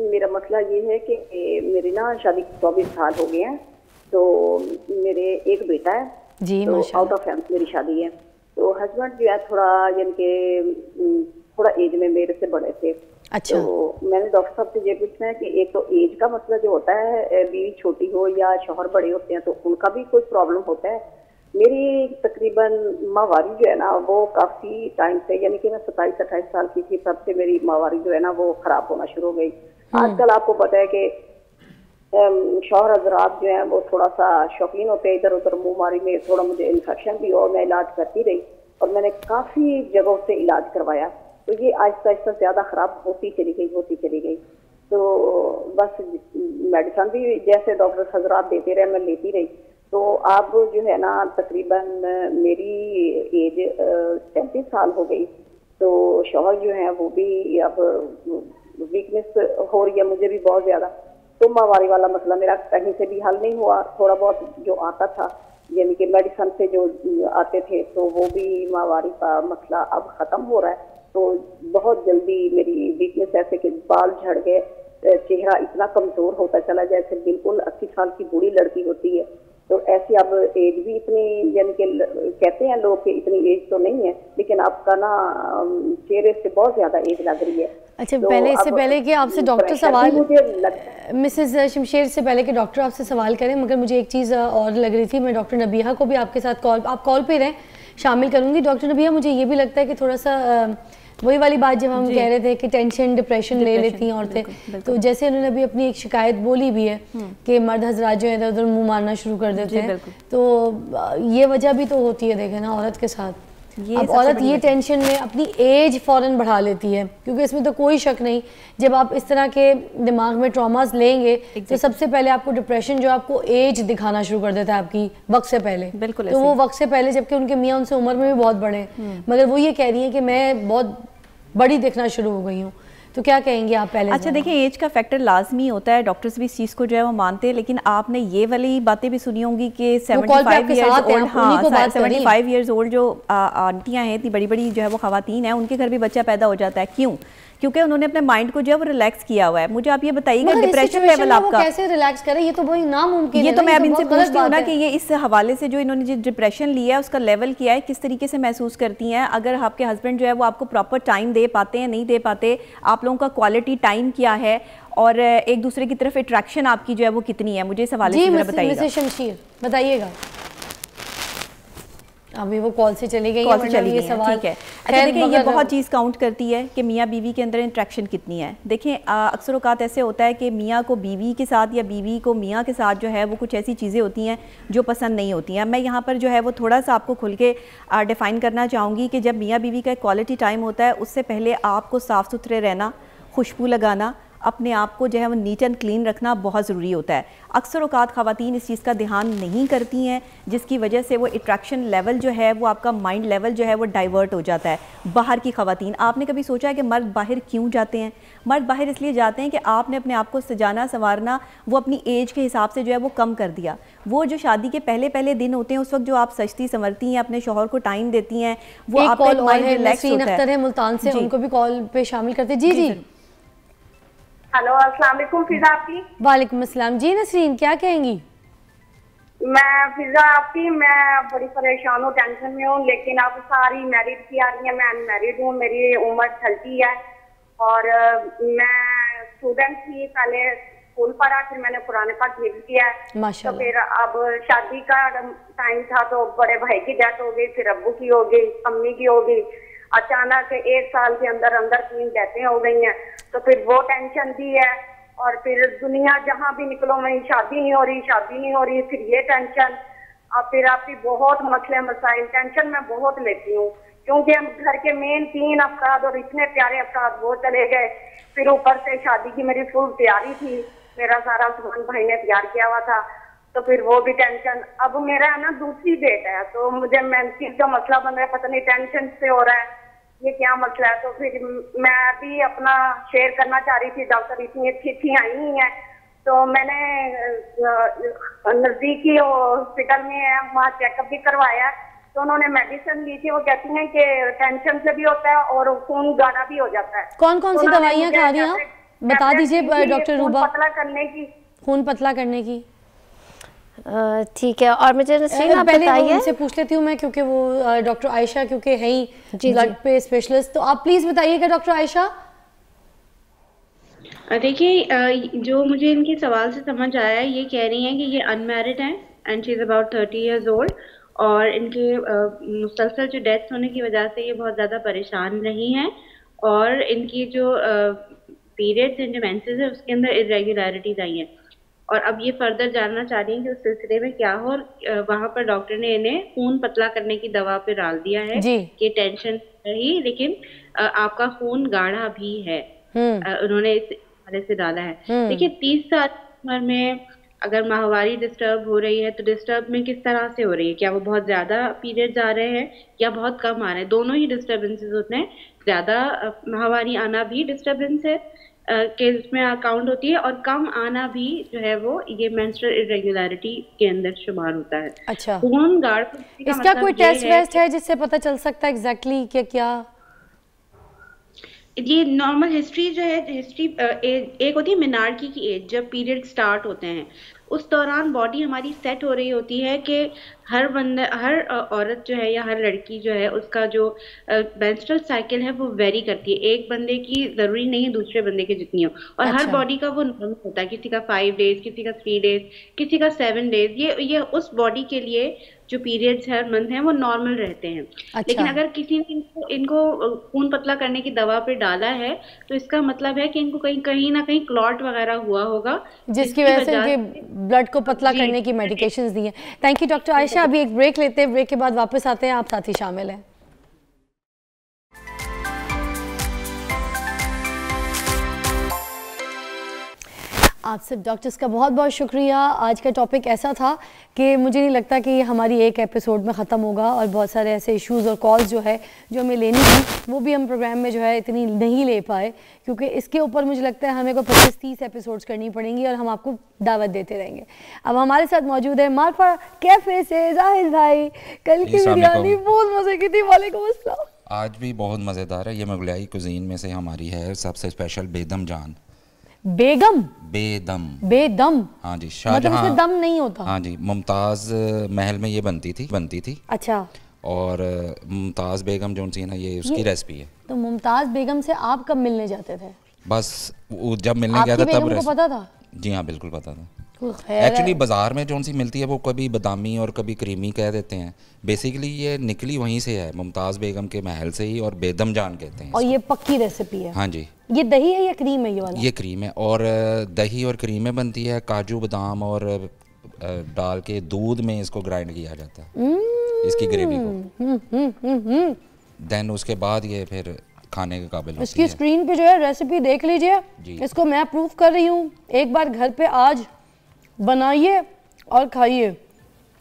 मेरा मसला ये है कि मेरी ना शादी 24 साल हो गए हैं, तो मेरे एक बेटा है जी, तो आउट ऑफ फैमिली मेरी शादी है। तो हस्बैंड जो है थोड़ा यानी कि थोड़ा एज में मेरे से बड़े थे। अच्छा। तो मैंने डॉक्टर साहब से ये पूछना है कि एक तो एज का मसला जो होता है, बीवी छोटी हो या शौहर बड़े होते हैं तो उनका भी कोई प्रॉब्लम होता है। मेरी तकरीबन माहवारी जो है ना वो काफ़ी टाइम से, यानी कि मैं 27-28 साल की थी तब से मेरी माहवारी जो है ना वो ख़राब होना शुरू हो गई। आजकल आपको पता है कि शौहर हजरात जो हैं वो थोड़ा सा शौकीन होते हैं इधर उधर मुँह मारी में, थोड़ा मुझे इन्फेक्शन भी हो, मैं इलाज करती रही और मैंने काफ़ी जगहों से इलाज करवाया, तो ये आहिस्ता आहिस्ता ज़्यादा ख़राब होती चली गई। तो बस मेडिसिन भी जैसे डॉक्टर हजरात देते रहे मैं लेती रही। तो अब जो है ना तकरीबन मेरी एज 37 साल हो गई, तो शौहर जो है वो भी अब वीकनेस हो रही है मुझे भी बहुत ज़्यादा। तो माहवारी वाला मसला मेरा कहीं से भी हल नहीं हुआ, थोड़ा बहुत जो आता था यानी कि मेडिसिन से जो आते थे तो वो भी माहवारी का मसला अब ख़त्म हो रहा है। तो बहुत जल्दी मेरी वीकनेस ऐसे कि बाल झड़ गए, चेहरा इतना कमज़ोर होता चला जैसे बिल्कुल 80 साल की बूढ़ी लड़की होती है। तो ऐसी अब एज भी इतनी, यानी कि कहते हैं लोग कि इतनी एज तो नहीं है, लेकिन आपका ना चेहरे से बहुत ज़्यादा एज लग रही है। अच्छा, तो पहले इससे पहले कि आपसे डॉक्टर सवाल, मिसेस शमशेर से पहले कि डॉक्टर आपसे सवाल करें, मगर मुझे एक चीज़ और लग रही थी, मैं डॉक्टर नबिहा को भी आपके साथ आप कॉल पे रहें शामिल करूँगी। डॉक्टर नबिहा, मुझे ये भी लगता है कि थोड़ा सा वही वाली बात जब हम कह रहे थे कि टेंशन डिप्रेशन ले लेती हैं औरतें, तो जैसे उन्होंने अभी अपनी एक शिकायत बोली भी है कि मर्द हजरात जो है इधर उधर मुंह मारना शुरू कर देते हैं, तो ये वजह भी तो होती है देखे ना औरत के साथ। अब औरत ये टेंशन में अपनी एज फौरन बढ़ा लेती है, क्योंकि इसमें तो कोई शक नहीं, जब आप इस तरह के दिमाग में ट्रॉमास लेंगे तो सबसे पहले आपको डिप्रेशन जो आपको एज दिखाना शुरू कर देता है आपकी वक्त से पहले। बिल्कुल, तो वो वक्त से पहले, जबकि उनके मियाँ उनसे उम्र में भी बहुत बड़े हैं, मगर वो ये कह रही है कि मैं बहुत बड़ी दिखना शुरू हो गई हूँ, तो क्या कहेंगे आप पहले? अच्छा देखिए, एज का फैक्टर लाजमी होता है, डॉक्टर्स भी इस चीज़ को जो है वो मानते हैं, लेकिन आपने ये वाली बातें भी सुनी होंगी कि 75 ईयर्स ओल्ड जो आंटियाँ हैं, इतनी बड़ी बड़ी जो है वो ख़वातीन हैं, उनके घर भी बच्चा पैदा हो जाता है। क्यों? क्योंकि उन्होंने अपने माइंड को जो है वो रिलैक्स किया हुआ है। मुझे आप ये बताइएगा डिप्रेशन लेवल आपका कैसे रिलैक्स करें? ये तो वही नामुमकिन है। ये तो मैं अब इनसे पूछती हूँ ना कि ये इस हवाले से जो इन्होंने जो डिप्रेशन लिया है उसका लेवल किया है, किस तरीके से महसूस करती हैं? अगर आपके हस्बैंड जो है वो आपको प्रॉपर टाइम दे पाते हैं, नहीं दे पाते, आप लोगों का क्वालिटी टाइम क्या है और एक दूसरे की तरफ अट्रैक्शन आपकी जो है वो कितनी है? मुझे इस हवाले से बताइएगा। शमशीर बताइएगा। अभी वो कॉल से चली गई, ये सवाल ठीक है। अच्छा देखिए, ये बहुत चीज़ काउंट करती है कि मियाँ बीवी के अंदर इंट्रैक्शन कितनी है। देखें, अक्सर औक़ात ऐसे होता है कि मियाँ को बीवी के साथ या बीवी को मियाँ के साथ जो है वो कुछ ऐसी चीज़ें होती हैं जो पसंद नहीं होती हैं। मैं यहाँ पर जो है वो थोड़ा सा आपको खुल के डिफ़ाइन करना चाहूँगी कि जब मियाँ बीवी का क्वालिटी टाइम होता है, उससे पहले आपको साफ़ सुथरे रहना, खुशबू लगाना, अपने आप को जो है वो नीट एंड क्लीन रखना बहुत ज़रूरी होता है। अक्सर औकात ख़वातीन इस चीज़ का ध्यान नहीं करती हैं, जिसकी वजह से वो अट्रैक्शन लेवल जो है वो आपका माइंड लेवल जो है वो डाइवर्ट हो जाता है। बाहर की ख़वातीन, आपने कभी सोचा है कि मर्द बाहर क्यों जाते हैं? मर्द बाहर इसलिए जाते हैं कि आपने अपने आप को सजाना संवारना वो अपनी एज के हिसाब से जो है वो कम कर दिया। वो जो शादी के पहले दिन होते हैं उस वक्त जो आप सजती संवरती हैं, अपने शौहर को टाइम देती हैं, वो आपका माइंड रिलैक्स होता है। मुल्तान से उनको भी कॉल पे शामिल करते। जी जी, हेलो, अस्सलाम वालेकुम फिजा आपकी। वालेकुम अस्सलाम। जी नसरीन, क्या कहेंगी? मैं फिजा आपकी, मैं बड़ी परेशान हूँ, टेंशन में हूँ, लेकिन अब सारी मैरिड की आ रही है, मैं अनमैरिड हूँ, मेरी उम्र 30 है और मैं स्टूडेंट थी, पहले स्कूल पढ़ा, फिर मैंने कुरान पाक हिफ्ज़ किया है। तो फिर अब शादी का टाइम था तो बड़े भाई की डेथ हो गई, फिर अब्बू की हो गई, अम्मी की हो गई। अचानक 1 साल के अंदर 3 डेथें हो गई हैं, तो फिर वो टेंशन भी है। और फिर दुनिया जहाँ भी निकलो वहीं शादी नहीं हो रही, फिर ये टेंशन, और फिर आपकी बहुत मसले मसाइल, टेंशन मैं बहुत लेती हूँ, क्योंकि हम घर के मेन 3 अफराद और इतने प्यारे अफराद वो चले गए। फिर ऊपर से शादी की मेरी फुल तैयारी थी, मेरा सारा सामान भाई ने तैयार किया हुआ था, तो फिर वो भी टेंशन। अब मेरा ना दूसरी डेट है, तो मुझे मेंसेस का मसला बन रहा है, पता नहीं टेंशन से हो रहा है, ये क्या मसला है। तो फिर मैं भी अपना शेयर करना चाह रही थी, डॉक्टर इतनी अच्छी आई हुई है, तो मैंने नजदीकी हॉस्पिटल में है, वहाँ चेकअप भी करवाया, तो उन्होंने मेडिसिन ली थी, वो कहती हैं कि टेंशन से भी होता है और खून गाढ़ा भी हो जाता है। कौन कौन सी दवाइयाँ खा रही हैं आप, बता दीजिए डॉक्टर रूबा। पतला करने की, खून पतला करने की, ठीक है। और मुझे नसरीन आप पहले बताइए, उनसे पूछ लेती हूँ मैं, क्योंकि वो डॉक्टर आयशा क्योंकि है ही ब्लड पे स्पेशलिस्ट, तो आप प्लीज बताइएगा डॉक्टर आयशा। देखिए, जो मुझे इनके सवाल से समझ आया है, ये कह रही हैं कि ये अनमैरिड हैं and she is about 30 years old, और इनके मुसलसल जो डेथ होने की वजह से ये बहुत ज़्यादा परेशान रही हैं, और इनकी जो पीरियड्स एंड जो मेंसेस है उसके अंदर इरेगुलरिटीज आई हैं, और अब ये फर्दर जानना चाह रही हैं कि उस सिलसिले में क्या हो। और वहाँ पर डॉक्टर ने इन्हें खून पतला करने की दवा पे डाल दिया है कि टेंशन रही, लेकिन आपका खून गाढ़ा भी है, उन्होंने इस हवाले से डाला है। देखिए, 30 साल की उम्र में अगर माहवारी डिस्टर्ब हो रही है, तो डिस्टर्ब में किस तरह से हो रही है? क्या वो बहुत ज्यादा पीरियड्स आ रहे हैं या बहुत कम आ रहे हैं? दोनों ही डिस्टर्बेंसेस होते हैं। ज्यादा माहवारी आना भी डिस्टर्बेंस है के उसमें अकाउंट होती है, और कम आना भी जो है वो ये मेंस्ट्रुअल इरेगुलरिटी के अंदर शुमार होता है। अच्छा, खून गाढ़, इसका कोई टेस्ट वेस्ट है जिससे पता चल सकता है एग्जैक्टली क्या? ये नॉर्मल हिस्ट्री जो है, हिस्ट्री एक होती है मिनार्की की एज, जब पीरियड स्टार्ट होते हैं उस दौरान बॉडी हमारी सेट हो रही होती है कि हर औरत जो है या हर लड़की जो है उसका जो मेंस्ट्रुअल साइकिल है वो वेरी करती है, एक बंदे की जरूरी नहीं है दूसरे बंदे की जितनी हो, और हर बॉडी का वो नॉर्मल होता है, किसी का 5 days, किसी का 3 days, किसी का 7 days। ये उस बॉडी के लिए जो पीरियड्स हर मंथ हैं वो नॉर्मल रहते हैं। लेकिन अगर किसी ने इनको खून पतला करने की दवा पे डाला है तो इसका मतलब है कि इनको कहीं ना कहीं क्लॉट वगैरह हुआ होगा, जिसकी वजह से ब्लड को पतला करने की मेडिकेशंस दी हैं। Thank you doctor Ayesha. अभी एक ब्रेक लेते हैं, ब्रेक के बाद वापस आते हैं, आप साथी शामिल हैं। आप सब डॉक्टर्स का बहुत बहुत शुक्रिया। आज का टॉपिक ऐसा था कि मुझे नहीं लगता कि ये हमारी एक एपिसोड में ख़त्म होगा, और बहुत सारे ऐसे इश्यूज़ और कॉल्स जो है जो हमें लेनी थी वो भी हम प्रोग्राम में जो है इतनी नहीं ले पाए, क्योंकि इसके ऊपर मुझे लगता है हमें को 25-30 एपिसोड्स करनी पड़ेंगी, और हम आपको दावत देते रहेंगे। अब हमारे साथ मौजूद है मालपुरा कैफ़े से जाहिद भाई। कल की बिरयानी बहुत मज़े की थी। वालेकुम अस्सलाम। आज भी बहुत मज़ेदार है। ये मुगलाई कुजीन में से हमारी है सबसे स्पेशल बेदम जान। बेदम हाँ जी, शाहजहां, मतलब दम नहीं होता। हाँ जी, मुमताज़ महल में ये बनती थी। अच्छा। और मुमताज़ बेगम जो सी ना, ये उसकी रेसिपी है। तो मुमताज़ बेगम से आप कब मिलने जाते थे? बस जब मिलने गया था तब पता था? जी हाँ, बिल्कुल पता था। एक्चुअली बाजार में जो सी मिलती है वो कभी बादामी और कभी क्रीमी कह देते हैं। बेसिकली ये निकली वहीं से है, मुमताज़ बेगम के महल से ही, और बेदम जान कहते हैं। और ये पक्की रेसिपी है? हाँ जी। ये दही है या क्रीम है? ये वाला ये क्रीम है, और दही और क्रीम में बनती है। काजू बादाम और डाल के दूध में इसको ग्राइंड किया जाता है, इसकी ग्रेवी को। देन उसके बाद ये फिर खाने के काबिल होती इसकी है। स्क्रीन पे जो है रेसिपी देख लीजिए, इसको मैं प्रूव कर रही हूँ। एक बार घर पे आज बनाइए और खाइए,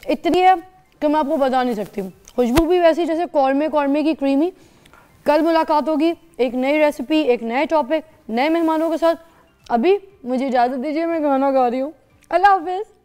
इतनी है कि मैं आपको बता नहीं सकती। खुशबू भी वैसी जैसे कौरमे की क्रीमी। कल मुलाकात होगी एक नई रेसिपी, एक नए टॉपिक, नए मेहमानों के साथ। अभी मुझे इजाज़त दीजिए, मैं खाना खा रही हूँ। अल्लाह हाफिज़।